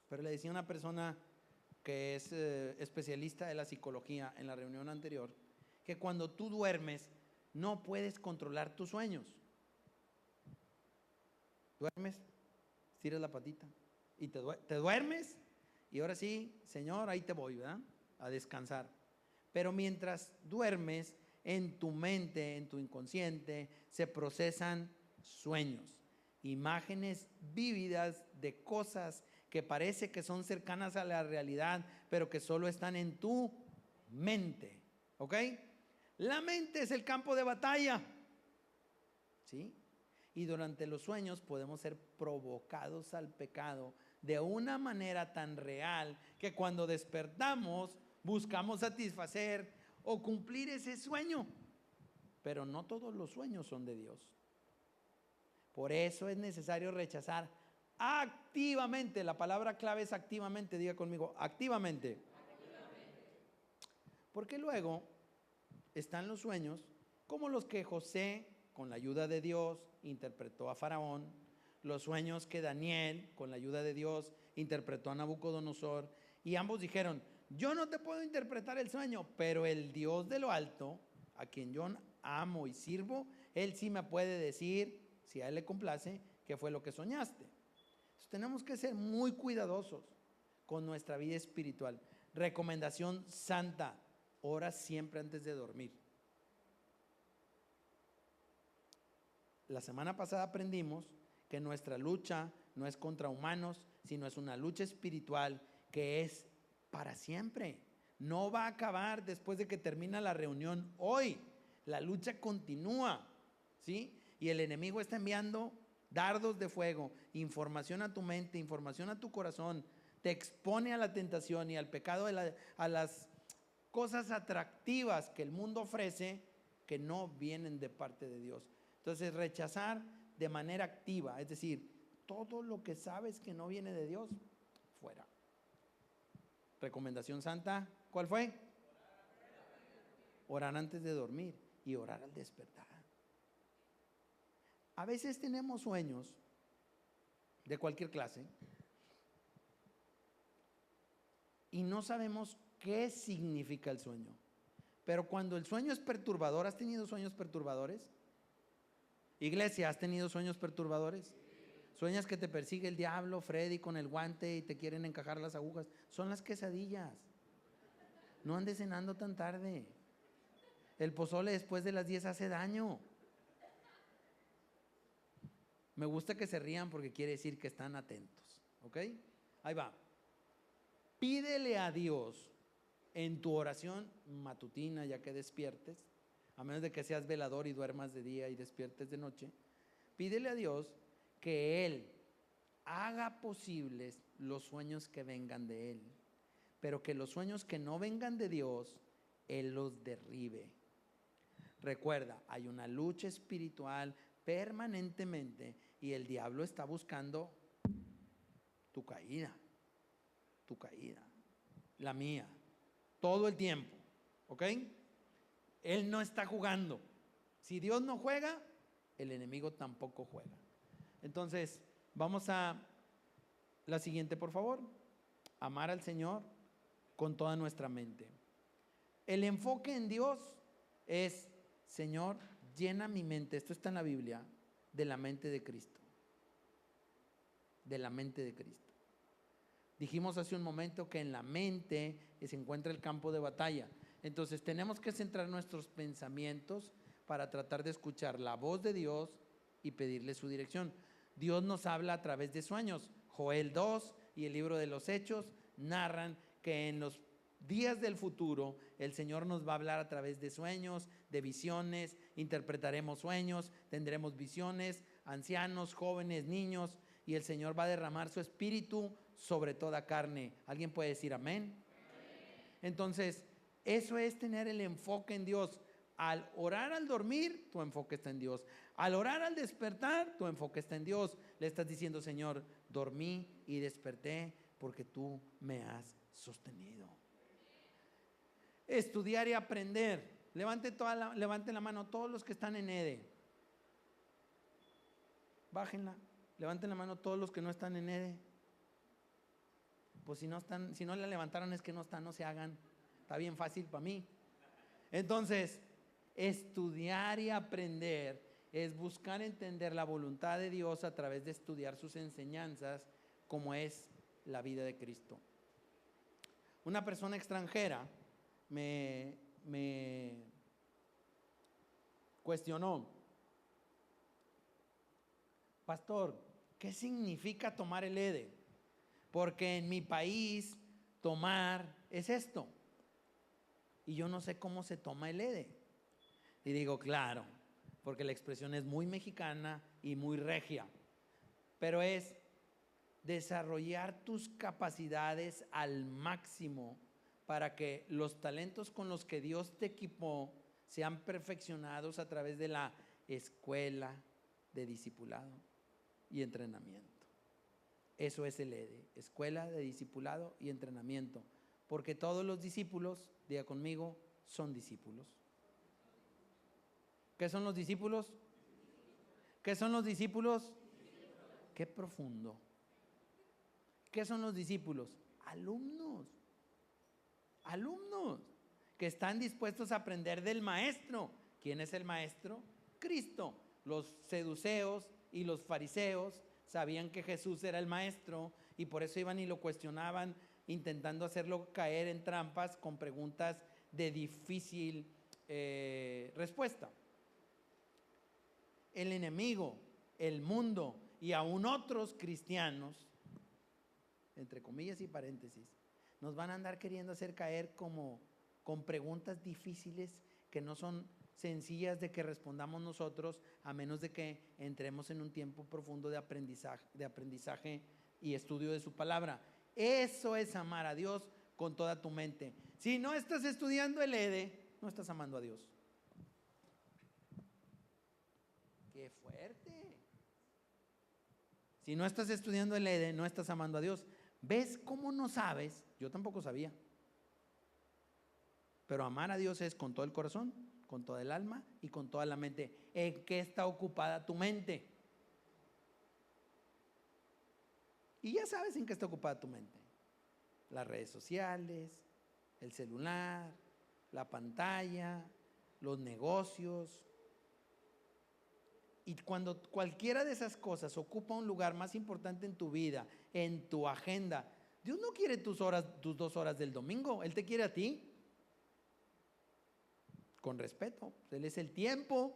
pero le decía a una persona que es especialista de la psicología en la reunión anterior, que cuando tú duermes no puedes controlar tus sueños. Duermes, estiras la patita y te duermes y ahora sí, Señor, ahí te voy, ¿verdad? A descansar. Pero mientras duermes, en tu mente, en tu inconsciente, se procesan sueños, imágenes vívidas de cosas que parece que son cercanas a la realidad, pero que solo están en tu mente, ¿ok? La mente es el campo de batalla, ¿sí? Y durante los sueños podemos ser provocados al pecado de una manera tan real que cuando despertamos buscamos satisfacer o cumplir ese sueño, pero no todos los sueños son de Dios. Por eso es necesario rechazar activamente, la palabra clave es activamente, diga conmigo, activamente. Porque luego están los sueños como los que José, con la ayuda de Dios, interpretó a Faraón, los sueños que Daniel, con la ayuda de Dios, interpretó a Nabucodonosor, y ambos dijeron, yo no te puedo interpretar el sueño, pero el Dios de lo alto, a quien yo amo y sirvo, Él sí me puede decir, si a Él le complace, qué fue lo que soñaste. Entonces, tenemos que ser muy cuidadosos con nuestra vida espiritual. Recomendación santa: ora siempre antes de dormir. La semana pasada aprendimos que nuestra lucha no es contra humanos, sino es una lucha espiritual que es para siempre. No va a acabar después de que termina la reunión hoy. La lucha continúa, ¿sí? Y el enemigo está enviando dardos de fuego, información a tu mente, información a tu corazón. Te expone a la tentación y al pecado, a las cosas atractivas que el mundo ofrece, que no vienen de parte de Dios. Entonces, rechazar de manera activa, es decir, todo lo que sabes que no viene de Dios, fuera. Recomendación santa, ¿cuál fue? Orar antes de dormir y orar al despertar. A veces tenemos sueños de cualquier clase y no sabemos qué significa el sueño. Pero cuando el sueño es perturbador, ¿has tenido sueños perturbadores? Iglesia, ¿has tenido sueños perturbadores? Sueñas que te persigue el diablo, Freddy, con el guante y te quieren encajar las agujas. Son las quesadillas. No andes cenando tan tarde. El pozole después de las 10 hace daño. Me gusta que se rían porque quiere decir que están atentos. ¿Ok? Ahí va. Pídele a Dios en tu oración matutina, ya que despiertes, a menos de que seas velador y duermas de día y despiertes de noche. Pídele a Dios que Él haga posibles los sueños que vengan de Él, pero que los sueños que no vengan de Dios, Él los derribe. Recuerda, hay una lucha espiritual permanentemente y el diablo está buscando tu caída, la mía, todo el tiempo, ¿ok? Él no está jugando. Si Dios no juega, el enemigo tampoco juega. Entonces, vamos a la siguiente, por favor. Amar al Señor con toda nuestra mente. El enfoque en Dios es: Señor, llena mi mente, esto está en la Biblia, de la mente de Cristo. De la mente de Cristo. Dijimos hace un momento que en la mente se encuentra el campo de batalla. Entonces tenemos que centrar nuestros pensamientos para tratar de escuchar la voz de Dios y pedirle su dirección. Dios nos habla a través de sueños. Joel 2 y el libro de los Hechos narran que en los días del futuro el Señor nos va a hablar a través de sueños, de visiones. Interpretaremos sueños, tendremos visiones, ancianos, jóvenes, niños, y el Señor va a derramar su espíritu sobre toda carne. ¿Alguien puede decir amén? Entonces, eso es tener el enfoque en Dios. Al orar al dormir, tu enfoque está en Dios. Al orar al despertar, tu enfoque está en Dios. Le estás diciendo: Señor, dormí y desperté porque tú me has sostenido. Estudiar y aprender. Levanten la mano todos los que están en EDE. Bájenla. Levanten la mano todos los que no están en EDE. Pues si no la levantaron es que no están, no se hagan. Está bien fácil para mí. Entonces, estudiar y aprender es buscar entender la voluntad de Dios a través de estudiar sus enseñanzas, como es la vida de Cristo. Una persona extranjera me cuestionó: pastor, ¿qué significa tomar el EDE? Porque en mi país tomar es esto. Y yo no sé cómo se toma el EDE. Y digo, claro, porque la expresión es muy mexicana y muy regia. Pero es desarrollar tus capacidades al máximo para que los talentos con los que Dios te equipó sean perfeccionados a través de la escuela de discipulado y entrenamiento. Eso es el EDE, escuela de discipulado y entrenamiento. Porque todos los discípulos, diga conmigo, son discípulos. ¿Qué son los discípulos? ¿Qué son los discípulos? Qué profundo. ¿Qué son los discípulos? Alumnos. Alumnos que están dispuestos a aprender del maestro. ¿Quién es el maestro? Cristo. Los saduceos y los fariseos sabían que Jesús era el maestro y por eso iban y lo cuestionaban intentando hacerlo caer en trampas con preguntas de difícil respuesta. El enemigo, el mundo y aún otros cristianos, entre comillas y paréntesis, nos van a andar queriendo hacer caer como con preguntas difíciles que no son sencillas de que respondamos nosotros, a menos de que entremos en un tiempo profundo de aprendizaje y estudio de su palabra. Eso es amar a Dios con toda tu mente. Si no estás estudiando el EDE, no estás amando a Dios. ¡Qué fuerte! Si no estás estudiando el EDE, no estás amando a Dios. ¿Ves cómo no sabes? Yo tampoco sabía. Pero amar a Dios es con todo el corazón, con toda el alma y con toda la mente. ¿En qué está ocupada tu mente? Y ya sabes en qué está ocupada tu mente. Las redes sociales, el celular, la pantalla, los negocios. Y cuando cualquiera de esas cosas ocupa un lugar más importante en tu vida, en tu agenda, Dios no quiere tus 2 horas del domingo, Él te quiere a ti. Con respeto, Él es el tiempo.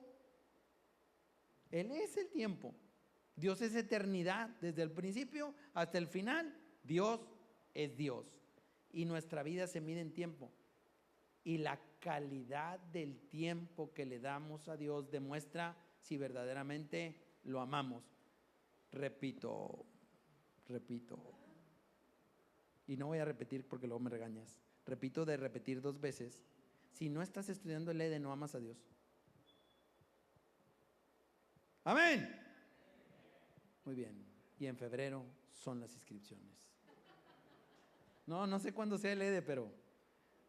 Él es el tiempo. Dios es eternidad, desde el principio hasta el final. Dios es Dios. Y nuestra vida se mide en tiempo. Y la calidad del tiempo que le damos a Dios demuestra si verdaderamente lo amamos. Repito. Y no voy a repetir porque luego me regañas. Repito de repetir 2 veces. Si no estás estudiando el EDE, no amas a Dios. Amén. Muy bien. Y en febrero son las inscripciones. No sé cuándo sea el EDE, pero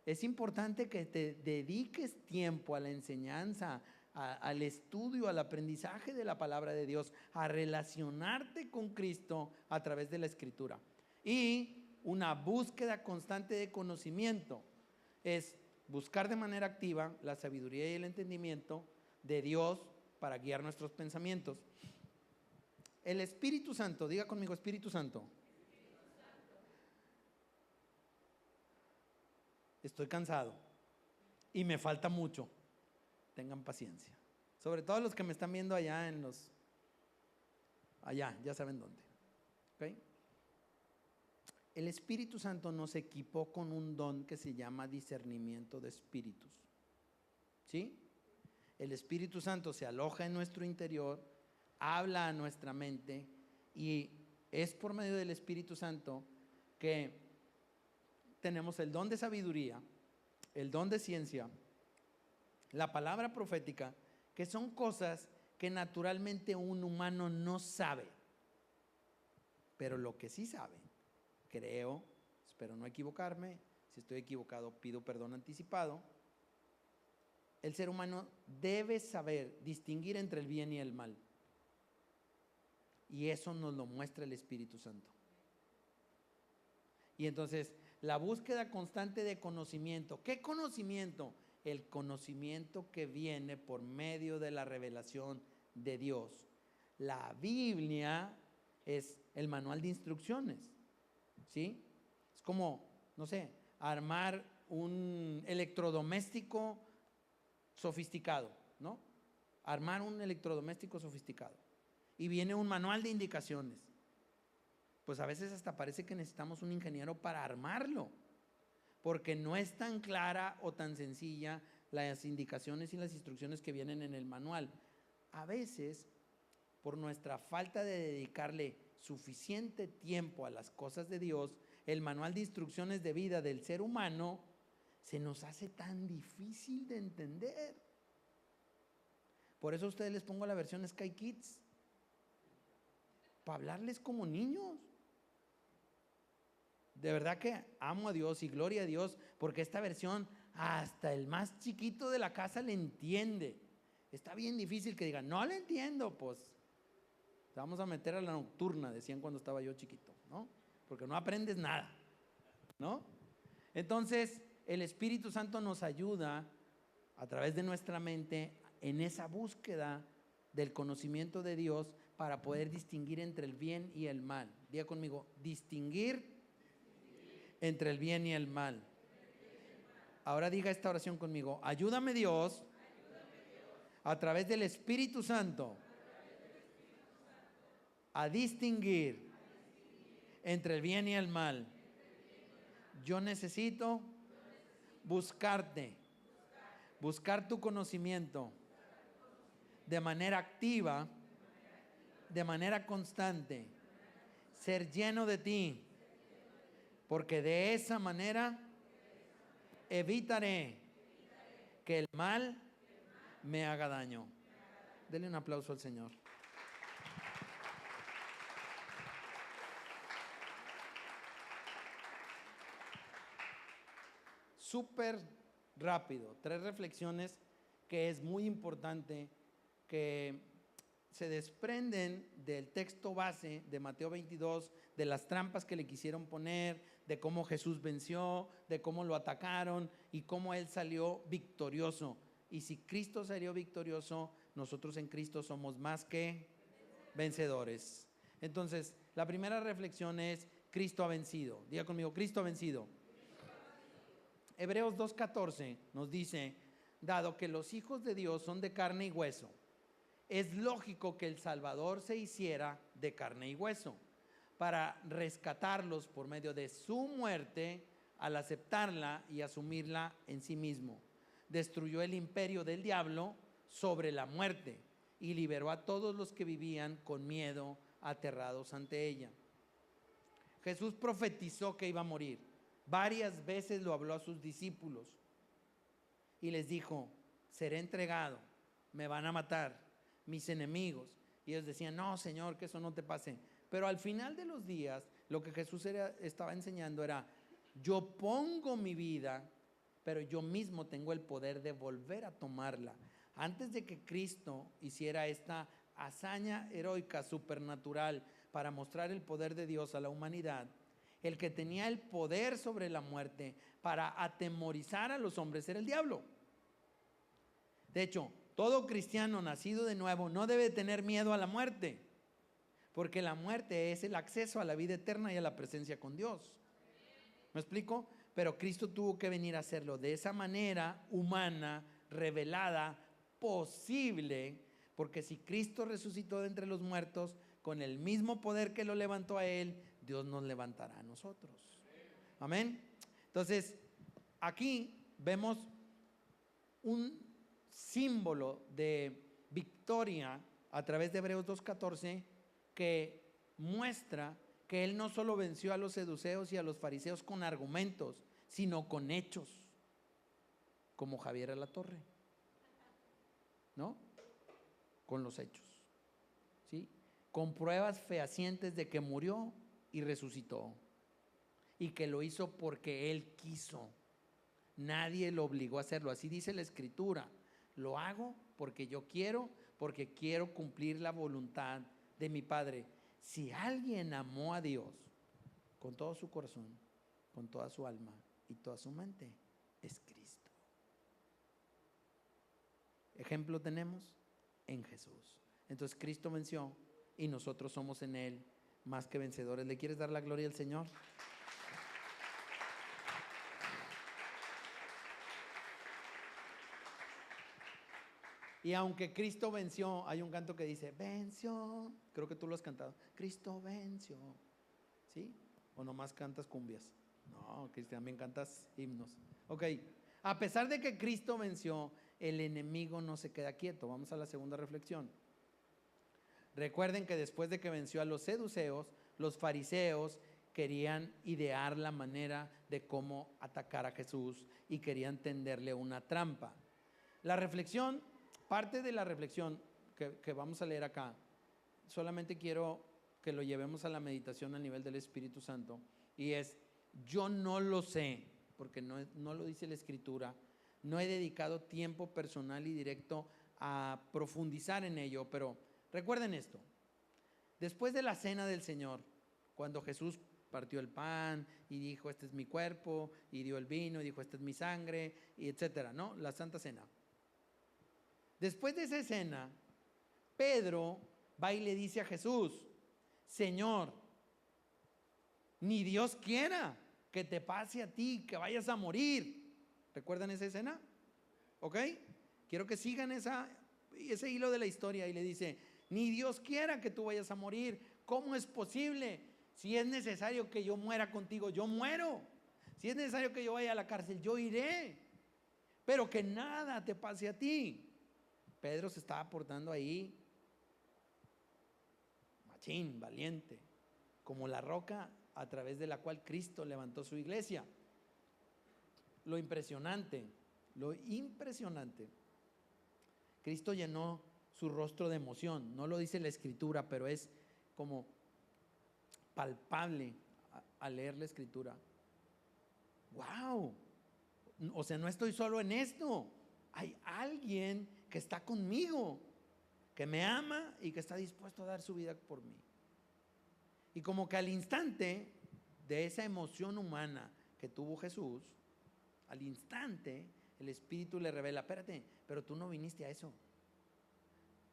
es importante que te dediques tiempo a la enseñanza, al estudio, al aprendizaje de la palabra de Dios, a relacionarte con Cristo a través de la Escritura. Y una búsqueda constante de conocimiento es buscar de manera activa la sabiduría y el entendimiento de Dios para guiar nuestros pensamientos. El Espíritu Santo, diga conmigo, Espíritu Santo. Estoy cansado y me falta mucho. Tengan paciencia. Sobre todo los que me están viendo allá allá, ya saben dónde. ¿Okay? El Espíritu Santo nos equipó con un don que se llama discernimiento de espíritus. ¿Sí? El Espíritu Santo se aloja en nuestro interior, habla a nuestra mente y es por medio del Espíritu Santo que tenemos el don de sabiduría, el don de ciencia, la palabra profética, que son cosas que naturalmente un humano no sabe. Pero lo que sí sabe, creo, espero no equivocarme, si estoy equivocado pido perdón anticipado, el ser humano debe saber distinguir entre el bien y el mal. Y eso nos lo muestra el Espíritu Santo. Y entonces, la búsqueda constante de conocimiento. ¿Qué conocimiento? El conocimiento que viene por medio de la revelación de Dios. La Biblia es el manual de instrucciones, ¿sí? Es como, no sé, armar un electrodoméstico sofisticado, ¿no? Armar un electrodoméstico sofisticado. Y viene un manual de indicaciones. Pues a veces hasta parece que necesitamos un ingeniero para armarlo, porque no es tan clara o tan sencilla las indicaciones y las instrucciones que vienen en el manual. A veces, por nuestra falta de dedicarle suficiente tiempo a las cosas de Dios, el manual de instrucciones de vida del ser humano se nos hace tan difícil de entender. Por eso a ustedes les pongo la versión Sky Kids, para hablarles como niños. De verdad que amo a Dios y gloria a Dios, porque esta versión hasta el más chiquito de la casa le entiende. Está bien difícil que digan, no le entiendo, pues te vamos a meter a la nocturna, decían cuando estaba yo chiquito, ¿no? Porque no aprendes nada, ¿no? Entonces, el Espíritu Santo nos ayuda a través de nuestra mente en esa búsqueda del conocimiento de Dios para poder distinguir entre el bien y el mal. Diga conmigo, distinguir entre el bien y el mal. Ahora diga esta oración conmigo. Ayúdame Dios, a través del Espíritu Santo, a distinguir entre el bien y el mal. Yo necesito buscarte, buscar tu conocimiento de manera activa, de manera constante, ser lleno de ti, porque de esa manera evitaré que el mal me haga daño. Dele un aplauso al Señor. Súper rápido, 3 reflexiones que es muy importante que se desprenden del texto base de Mateo 22, de las trampas que le quisieron poner, de cómo Jesús venció, de cómo lo atacaron y cómo Él salió victorioso. Y si Cristo salió victorioso, nosotros en Cristo somos más que vencedores. Entonces, la primera reflexión es: Cristo ha vencido. Diga conmigo, Cristo ha vencido. Hebreos 2:14 nos dice: dado que los hijos de Dios son de carne y hueso, es lógico que el Salvador se hiciera de carne y hueso, para rescatarlos por medio de su muerte, al aceptarla y asumirla en sí mismo. Destruyó el imperio del diablo sobre la muerte y liberó a todos los que vivían con miedo, aterrados ante ella. Jesús profetizó que iba a morir. Varias veces lo habló a sus discípulos y les dijo: seré entregado, me van a matar mis enemigos. Y ellos decían: no, Señor, que eso no te pase. Pero al final de los días, lo que Jesús estaba enseñando era: yo pongo mi vida, pero yo mismo tengo el poder de volver a tomarla. Antes de que Cristo hiciera esta hazaña heroica, supernatural, para mostrar el poder de Dios a la humanidad, el que tenía el poder sobre la muerte para atemorizar a los hombres era el diablo. De hecho, todo cristiano nacido de nuevo no debe tener miedo a la muerte, porque la muerte es el acceso a la vida eterna y a la presencia con Dios. ¿Me explico? Pero Cristo tuvo que venir a hacerlo de esa manera humana, revelada, posible, porque si Cristo resucitó de entre los muertos, con el mismo poder que lo levantó a Él, Dios nos levantará a nosotros. Amén. Entonces, aquí vemos un símbolo de victoria a través de Hebreos 2:14, que muestra que Él no solo venció a los saduceos y a los fariseos con argumentos, sino con hechos, como Javier Alatorre, ¿no? Con los hechos, ¿sí? Con pruebas fehacientes de que murió y resucitó, y que lo hizo porque Él quiso. Nadie lo obligó a hacerlo. Así dice la Escritura: lo hago porque yo quiero, porque quiero cumplir la voluntad de mi Padre. Si alguien amó a Dios con todo su corazón, con toda su alma y toda su mente, es Cristo. Ejemplo tenemos en Jesús. Entonces Cristo venció y nosotros somos en Él más que vencedores. ¿Le quieres dar la gloria al Señor? Y aunque Cristo venció, hay un canto que dice: venció. Creo que tú lo has cantado. Cristo venció. ¿Sí? ¿O nomás cantas cumbias? No, que también cantas himnos. Ok. A pesar de que Cristo venció, el enemigo no se queda quieto. Vamos a la segunda reflexión. Recuerden que después de que venció a los saduceos, los fariseos querían idear la manera de cómo atacar a Jesús y querían tenderle una trampa. La reflexión, parte de la reflexión que vamos a leer acá, solamente quiero que lo llevemos a la meditación a nivel del Espíritu Santo, y es: yo no lo sé, porque no lo dice la Escritura, no he dedicado tiempo personal y directo a profundizar en ello, pero recuerden esto: después de la cena del Señor, cuando Jesús partió el pan y dijo: este es mi cuerpo, y dio el vino y dijo: esta es mi sangre, y etcétera, ¿no? La Santa Cena. Después de esa cena, Pedro va y le dice a Jesús: Señor, ni Dios quiera que te pase a ti, que vayas a morir. ¿Recuerdan esa escena? ¿Ok? Quiero que sigan ese hilo de la historia y le dice, ni Dios quiera que tú vayas a morir. ¿Cómo es posible? Si es necesario que yo muera contigo, yo muero. Si es necesario que yo vaya a la cárcel, yo iré. Pero que nada te pase a ti. Pedro se estaba portando ahí, machín, valiente, como la roca a través de la cual Cristo levantó su iglesia. Lo impresionante, Cristo llenó su rostro de emoción. No lo dice la escritura, pero es como palpable al leer la escritura. ¡Wow! O sea, no estoy solo en esto. Hay alguien que está conmigo, que me ama y que está dispuesto a dar su vida por mí. Y como que al instante de esa emoción humana que tuvo Jesús, al instante el Espíritu le revela, espérate, pero tú no viniste a eso.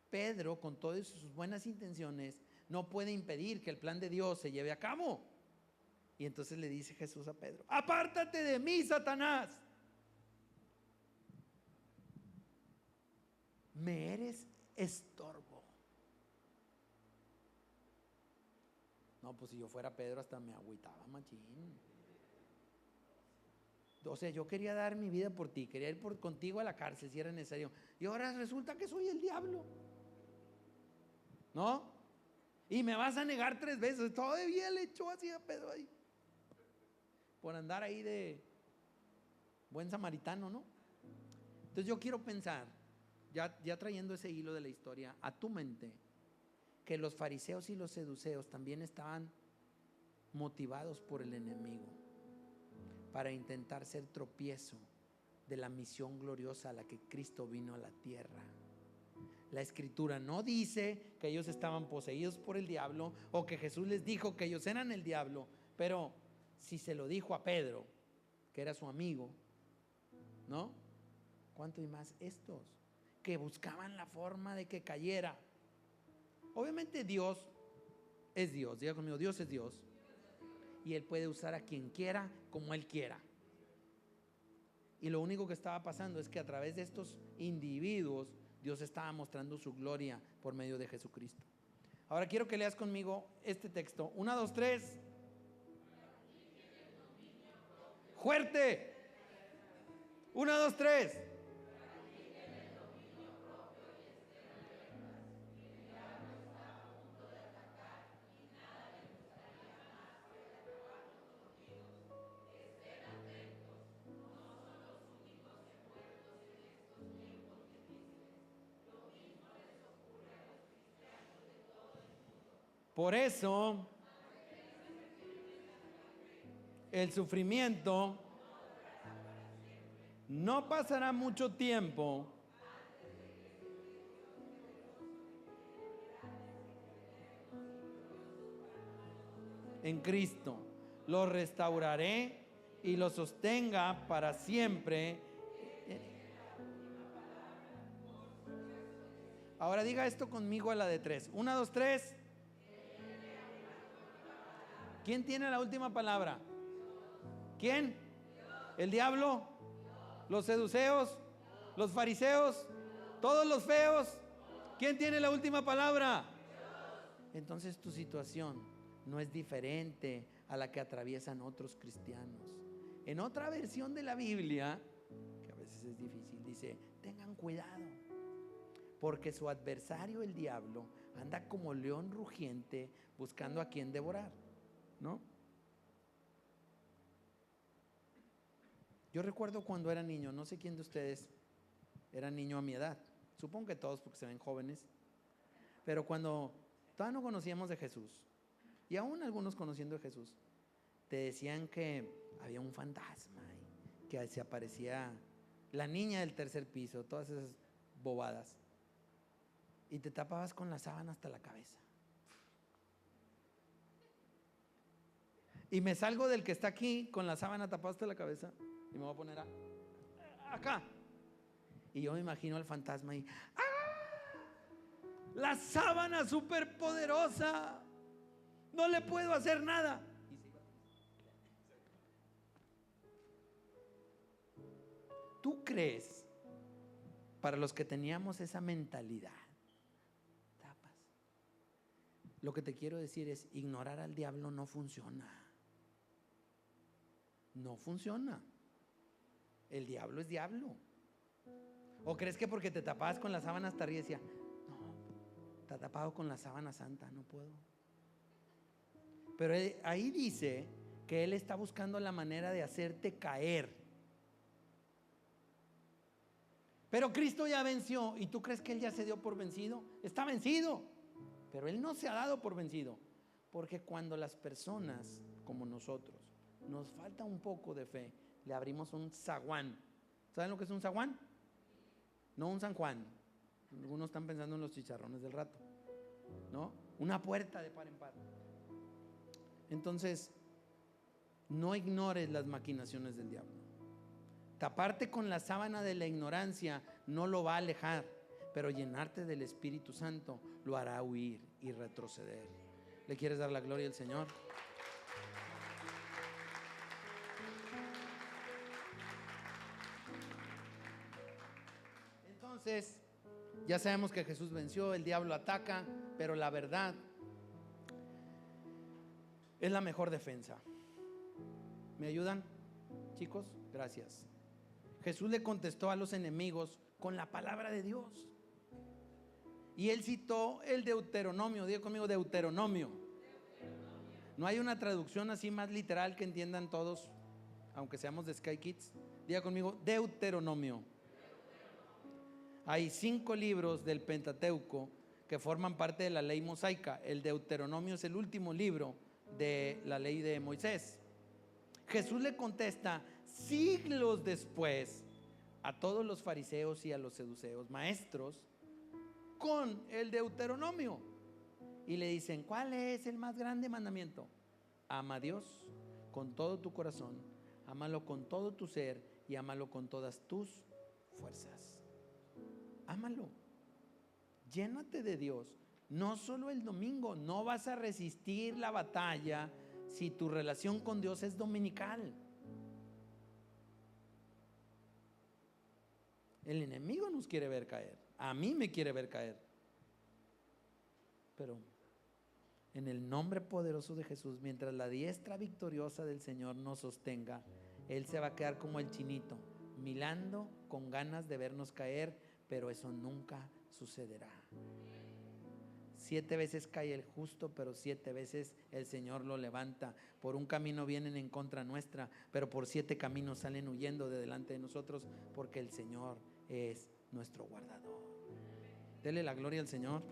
Pedro, con todas sus buenas intenciones, no puede impedir que el plan de Dios se lleve a cabo. Y entonces le dice Jesús a Pedro, apártate de mí, Satanás. Me eres estorbo. No, pues si yo fuera Pedro hasta me agüitaba, machín. O sea, yo quería dar mi vida por ti, quería ir contigo a la cárcel si era necesario. Y ahora resulta que soy el diablo, ¿no? Y me vas a negar 3 veces. Todavía le echó así a Pedro ahí, por andar ahí de buen samaritano, ¿no? Entonces yo quiero pensar, ya trayendo ese hilo de la historia a tu mente, que los fariseos y los seduceos también estaban motivados por el enemigo para intentar ser tropiezo de la misión gloriosa a la que Cristo vino a la tierra. La escritura no dice que ellos estaban poseídos por el diablo o que Jesús les dijo que ellos eran el diablo, pero si se lo dijo a Pedro, que era su amigo, ¿no? ¿Cuánto y más estos que buscaban la forma de que cayera? Obviamente Dios es Dios, diga conmigo, Dios es Dios, y Él puede usar a quien quiera como Él quiera. Y lo único que estaba pasando es que a través de estos individuos Dios estaba mostrando su gloria por medio de Jesucristo. Ahora quiero que leas conmigo este texto. 1, 2, 3. Fuerte. 1, 2, 3. Por eso, el sufrimiento no pasará mucho tiempo en Cristo. Lo restauraré y lo sostenga para siempre. Ahora diga esto conmigo a la de 3. 1, 2, 3. ¿Quién tiene la última palabra? ¿Quién? ¿El diablo? ¿Los seduceos? ¿Los fariseos? ¿Todos los feos? ¿Quién tiene la última palabra? Entonces tu situación no es diferente a la que atraviesan otros cristianos. En otra versión de la Biblia, que a veces es difícil, dice, tengan cuidado, porque su adversario el diablo anda como león rugiente buscando a quien devorar, ¿no? Yo recuerdo cuando era niño, no sé quién de ustedes era niño a mi edad, supongo que todos porque se ven jóvenes, pero cuando todavía no conocíamos de Jesús, y aún algunos conociendo de Jesús, te decían que había un fantasma y que se aparecía la niña del 3er piso, todas esas bobadas, y te tapabas con la sábana hasta la cabeza. Y me salgo del que está aquí con la sábana tapada hasta la cabeza y me voy a poner acá. Y yo me imagino al fantasma y la sábana súper poderosa, no le puedo hacer nada. ¿Tú crees, para los que teníamos esa mentalidad, tapas? Lo que te quiero decir es, ignorar al diablo no funciona. No funciona. El diablo es diablo. ¿O crees que porque te tapabas con la sábana hasta arriba decía, no, está tapado con la sábana santa, no puedo? Pero ahí dice que él está buscando la manera de hacerte caer. Pero Cristo ya venció. ¿Y tú crees que él ya se dio por vencido? Está vencido, pero él no se ha dado por vencido. Porque cuando las personas como nosotros nos falta un poco de fe, le abrimos un zaguán. ¿Saben lo que es un zaguán? No un San Juan. Algunos están pensando en los chicharrones del rato, ¿no? Una puerta de par en par. Entonces, no ignores las maquinaciones del diablo. Taparte con la sábana de la ignorancia no lo va a alejar, pero llenarte del Espíritu Santo lo hará huir y retroceder. ¿Le quieres dar la gloria al Señor? Entonces, ya sabemos que Jesús venció, el diablo ataca, pero la verdad es la mejor defensa. ¿Me ayudan, chicos? Gracias. Jesús le contestó a los enemigos con la palabra de Dios. Y él citó el Deuteronomio. Diga conmigo, Deuteronomio. No hay una traducción así más literal que entiendan todos, aunque seamos de Sky Kids. Diga conmigo, Deuteronomio. Hay 5 libros del Pentateuco que forman parte de la ley mosaica. El Deuteronomio es el último libro de la ley de Moisés. Jesús le contesta siglos después a todos los fariseos y a los saduceos, maestros, con el Deuteronomio. Y le dicen, ¿cuál es el más grande mandamiento? Ama a Dios con todo tu corazón, ámalo con todo tu ser y ámalo con todas tus fuerzas. Ámalo. Llénate de Dios. No solo el domingo. No vas a resistir la batalla si tu relación con Dios es dominical. El enemigo nos quiere ver caer. A mí me quiere ver caer. Pero en el nombre poderoso de Jesús, mientras la diestra victoriosa del Señor nos sostenga, Él se va a quedar como el chinito, mirando con ganas de vernos caer, pero eso nunca sucederá. 7 veces cae el justo, pero 7 veces el Señor lo levanta. Por un camino vienen en contra nuestra, pero por 7 caminos salen huyendo de delante de nosotros, porque el Señor es nuestro guardador. Dele la gloria al Señor.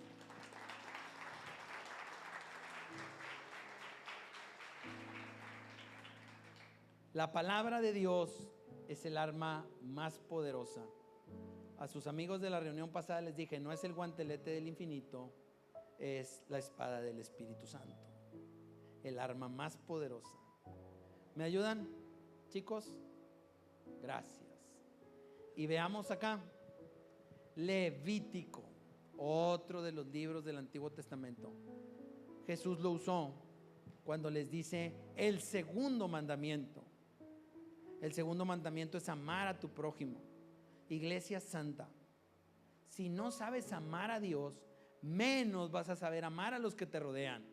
La palabra de Dios es el arma más poderosa. A sus amigos de la reunión pasada les dije, no es el guantelete del infinito, es la espada del Espíritu Santo, el arma más poderosa. ¿Me ayudan, chicos? Gracias. Y veamos acá, Levítico, otro de los libros del Antiguo Testamento. Jesús lo usó cuando les dice el segundo mandamiento. El segundo mandamiento es amar a tu prójimo. Iglesia santa, si no sabes amar a Dios, menos vas a saber amar a los que te rodean.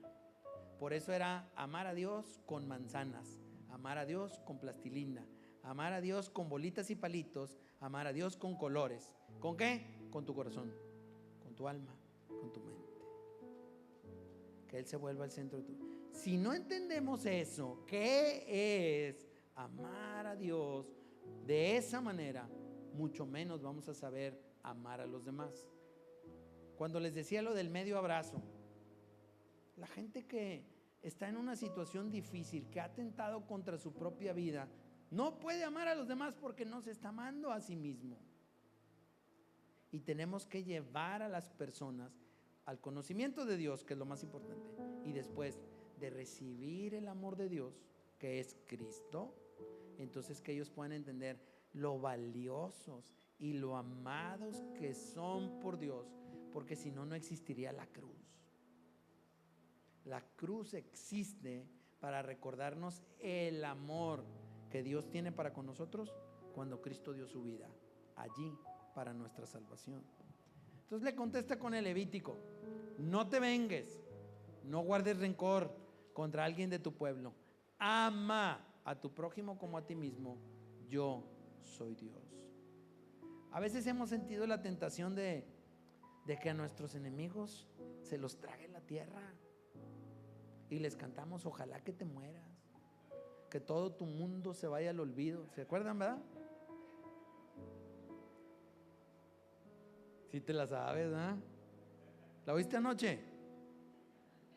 Por eso era amar a Dios con manzanas, amar a Dios con plastilina, amar a Dios con bolitas y palitos, amar a Dios con colores. ¿Con qué? Con tu corazón, con tu alma, con tu mente. Que Él se vuelva al centro de tu vida. Si no entendemos eso, ¿qué es amar a Dios de esa manera? Mucho menos vamos a saber amar a los demás. Cuando les decía lo del medio abrazo, la gente que está en una situación difícil, que ha atentado contra su propia vida, no puede amar a los demás porque no se está amando a sí mismo. Y tenemos que llevar a las personas al conocimiento de Dios, que es lo más importante, y después de recibir el amor de Dios, que es Cristo, entonces que ellos puedan entender lo valiosos y lo amados que son por Dios, porque si no, no existiría la cruz. La cruz existe para recordarnos el amor que Dios tiene para con nosotros cuando Cristo dio su vida allí para nuestra salvación. Entonces le contesta con el Levítico: no te vengues, no guardes rencor contra alguien de tu pueblo, ama a tu prójimo como a ti mismo, yo soy Dios. A veces hemos sentido la tentación de que a nuestros enemigos se los trague la tierra y les cantamos: ojalá que te mueras, que todo tu mundo se vaya al olvido. ¿Se acuerdan, verdad? Si te la sabes, ¿verdad? ¿La oíste anoche?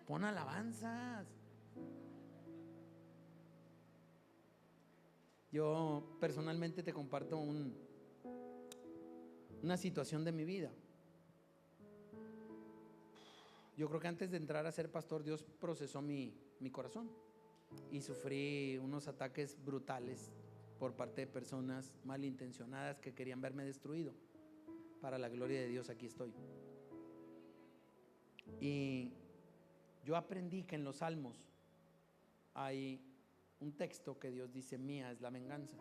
Pon alabanzas. Yo personalmente te comparto una situación de mi vida. Yo creo que antes de entrar a ser pastor, Dios procesó mi corazón y sufrí unos ataques brutales por parte de personas malintencionadas que querían verme destruido. Para la gloria de Dios, aquí estoy. Y yo aprendí que en los Salmos hay un texto que Dios dice: mía es la venganza.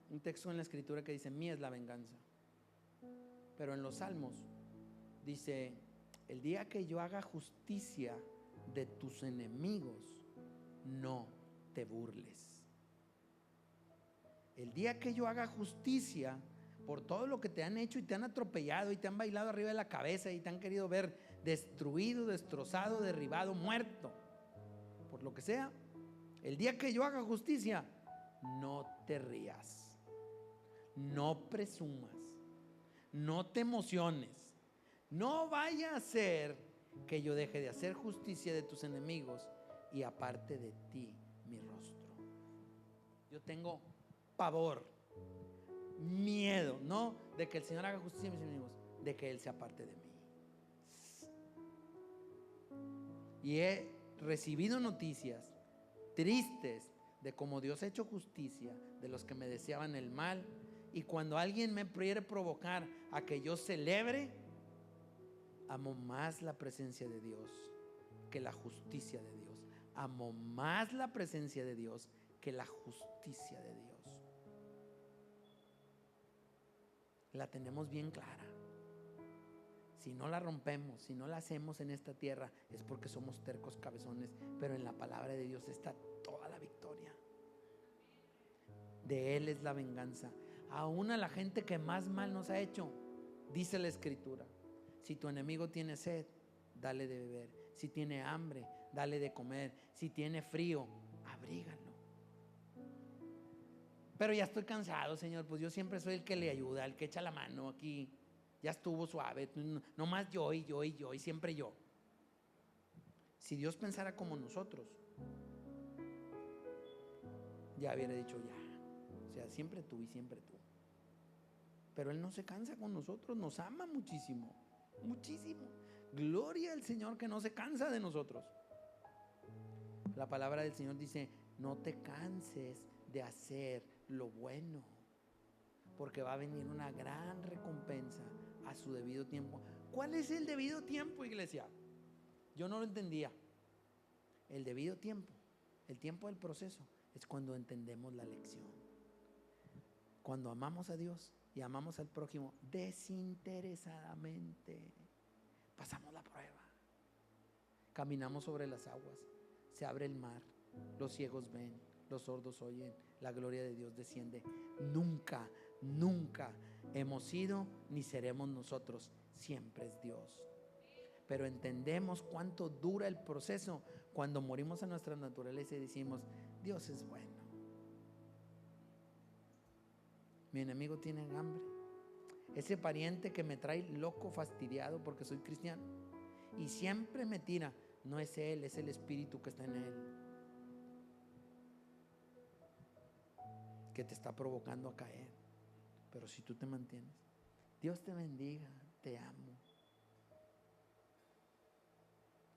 Un texto en la Escritura que dice: mía es la venganza. Pero en los Salmos dice: el día que yo haga justicia de tus enemigos, no te burles. El día que yo haga justicia por todo lo que te han hecho y te han atropellado y te han bailado arriba de la cabeza y te han querido ver destruido, destrozado, derribado, muerto, por lo que sea, el día que yo haga justicia, no te rías, no presumas, no te emociones. No vaya a ser que yo deje de hacer justicia de tus enemigos y aparte de ti mi rostro. Yo tengo pavor, miedo, no de que el Señor haga justicia de mis enemigos, de que Él se aparte de mí. Y he recibido noticias tristes de cómo Dios ha hecho justicia de los que me deseaban el mal. Y cuando alguien me quiere provocar a que yo celebre, amo más la presencia de Dios que la justicia de Dios. Amo más la presencia de Dios que la justicia de Dios. La tenemos bien clara. Si no la rompemos, si no la hacemos en esta tierra, es porque somos tercos cabezones. Pero en la palabra de Dios está toda la victoria. De Él es la venganza. Aún a la gente que más mal nos ha hecho, dice la Escritura: si tu enemigo tiene sed, dale de beber. Si tiene hambre, dale de comer. Si tiene frío, abrígalo. Pero ya estoy cansado, Señor, pues yo siempre soy el que le ayuda, el que echa la mano aquí. Ya estuvo suave, no más yo y siempre yo. Si Dios pensara como nosotros, ya hubiera dicho ya. O sea, siempre tú y siempre tú. Pero Él no se cansa con nosotros, nos ama muchísimo, muchísimo. Gloria al Señor que no se cansa de nosotros. La palabra del Señor dice: no te canses de hacer lo bueno, porque va a venir una gran recompensa a su debido tiempo. ¿Cuál es el debido tiempo, iglesia? Yo no lo entendía. El debido tiempo, el tiempo del proceso, es cuando entendemos la lección. Cuando amamos a Dios y amamos al prójimo desinteresadamente, pasamos la prueba, caminamos sobre las aguas, se abre el mar, los ciegos ven, los sordos oyen, la gloria de Dios desciende. Nunca, nunca hemos sido ni seremos nosotros, siempre es Dios. Pero entendemos cuánto dura el proceso cuando morimos a nuestra naturaleza y decimos: Dios es bueno. Mi enemigo tiene hambre. Ese pariente que me trae loco, fastidiado porque soy cristiano y siempre me tira, no es él, es el espíritu que está en él, que te está provocando a caer. Pero si tú te mantienes, Dios te bendiga, te amo.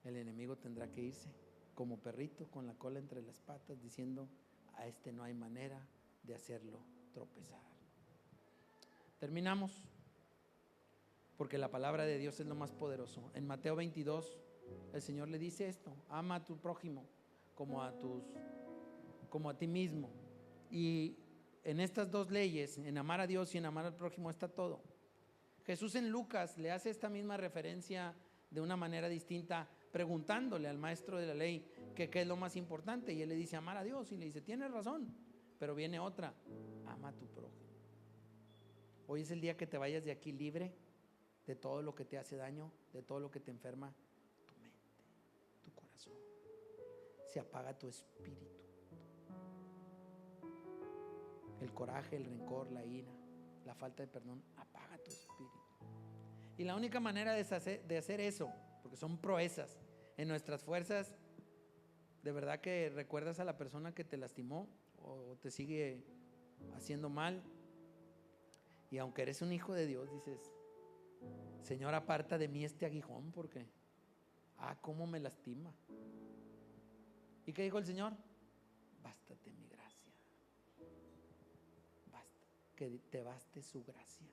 El enemigo tendrá que irse como perrito con la cola entre las patas, diciendo: a este no hay manera de hacerlo tropezar. Terminamos, porque la palabra de Dios es lo más poderoso. En Mateo 22 el Señor le dice esto: ama a tu prójimo como a ti mismo. Y en estas dos leyes, en amar a Dios y en amar al prójimo, está todo. Jesús en Lucas le hace esta misma referencia de una manera distinta, preguntándole al maestro de la ley que qué es lo más importante. Y él le dice amar a Dios, y le dice tienes razón, pero viene otra, ama a tu prójimo. Hoy es el día que te vayas de aquí libre de todo lo que te hace daño, de todo lo que te enferma tu mente, tu corazón. Se apaga tu espíritu. El coraje, el rencor, la ira, la falta de perdón, apaga tu espíritu. Y la única manera de hacer eso, porque son proezas en nuestras fuerzas, de verdad que recuerdas a la persona que te lastimó o te sigue haciendo mal, y aunque eres un hijo de Dios, dices, Señor, aparta de mí este aguijón, porque cómo me lastima. ¿Y qué dijo el Señor? Bástate mi gracia, basta, que te baste su gracia.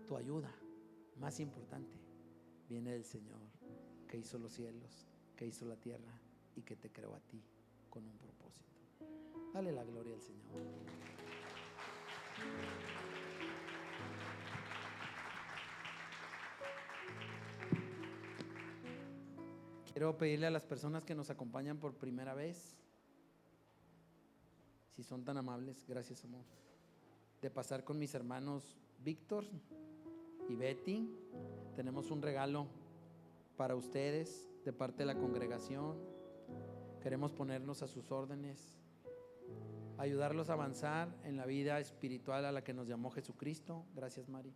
Tu ayuda más importante viene del Señor, que hizo los cielos, que hizo la tierra y que te creó a ti con un propósito. Dale la gloria al Señor. Quiero pedirle a las personas que nos acompañan por primera vez, si son tan amables, gracias amor, de pasar con mis hermanos Víctor y Betty. Tenemos un regalo para ustedes de parte de la congregación. Queremos ponernos a sus órdenes, ayudarlos a avanzar en la vida espiritual a la que nos llamó Jesucristo. Gracias, Mari.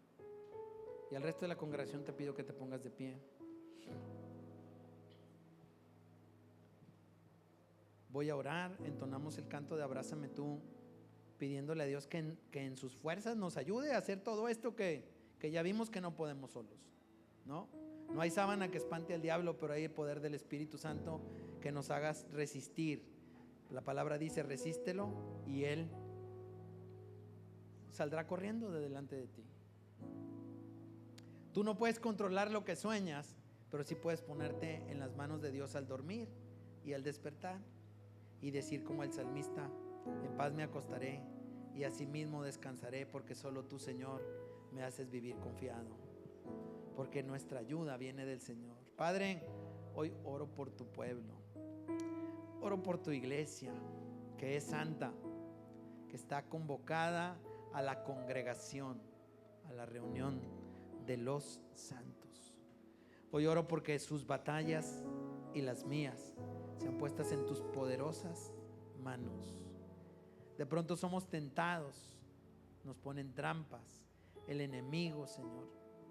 Y al resto de la congregación te pido que te pongas de pie. Voy a orar, entonamos el canto de Abrázame tú, pidiéndole a Dios que en sus fuerzas nos ayude a hacer todo esto que ya vimos que no podemos solos, ¿no? No hay sábana que espante al diablo, pero hay el poder del Espíritu Santo que nos haga resistir. La palabra dice, resístelo y Él saldrá corriendo de delante de ti. Tú no puedes controlar lo que sueñas, pero sí puedes ponerte en las manos de Dios al dormir y al despertar y decir como el salmista, en paz me acostaré y asimismo descansaré, porque solo tú, Señor, me haces vivir confiado, porque nuestra ayuda viene del Señor. Padre, hoy oro por tu pueblo, oro por tu iglesia que es santa, que está convocada a la congregación, a la reunión de los santos. Hoy oro porque sus batallas y las mías sean puestas en tus poderosas manos. De pronto somos tentados, nos ponen trampas, el enemigo, Señor,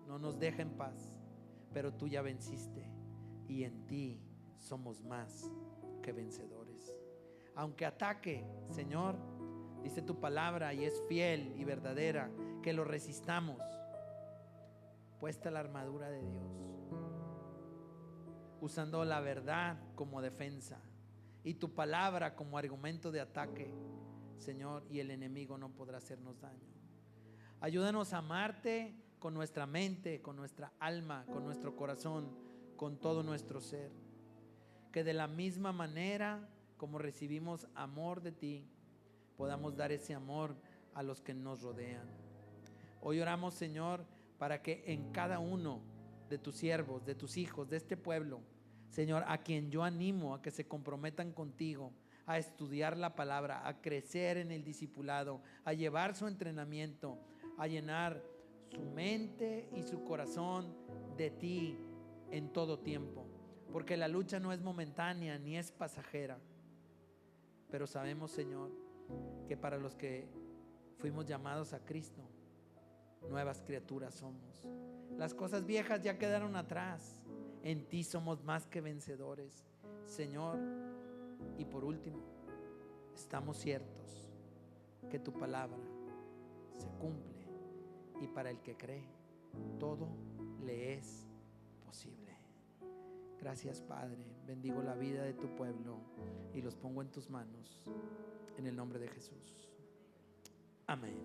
no nos deja en paz, pero tú ya venciste y en ti somos más que vencedores. Aunque ataque, Señor, dice tu palabra y es fiel y verdadera, que lo resistamos, puesta la armadura de Dios, usando la verdad como defensa y tu palabra como argumento de ataque, Señor, y el enemigo no podrá hacernos daño. Ayúdanos a amarte con nuestra mente, con nuestra alma, con nuestro corazón, con todo nuestro ser. Que de la misma manera como recibimos amor de ti, podamos dar ese amor a los que nos rodean. Hoy oramos, Señor, para que en cada uno de tus siervos, de tus hijos, de este pueblo, Señor, a quien yo animo a que se comprometan contigo, a estudiar la palabra, a crecer en el discipulado, a llevar su entrenamiento, a llenar su mente y su corazón de ti en todo tiempo, porque la lucha no es momentánea ni es pasajera, pero sabemos, Señor, que para los que fuimos llamados a Cristo, nuevas criaturas somos. Las cosas viejas ya quedaron atrás, en ti somos más que vencedores, Señor. Y por último, estamos ciertos que tu palabra se cumple y para el que cree, todo le es posible. Gracias, Padre. Bendigo la vida de tu pueblo y los pongo en tus manos, en el nombre de Jesús. Amén.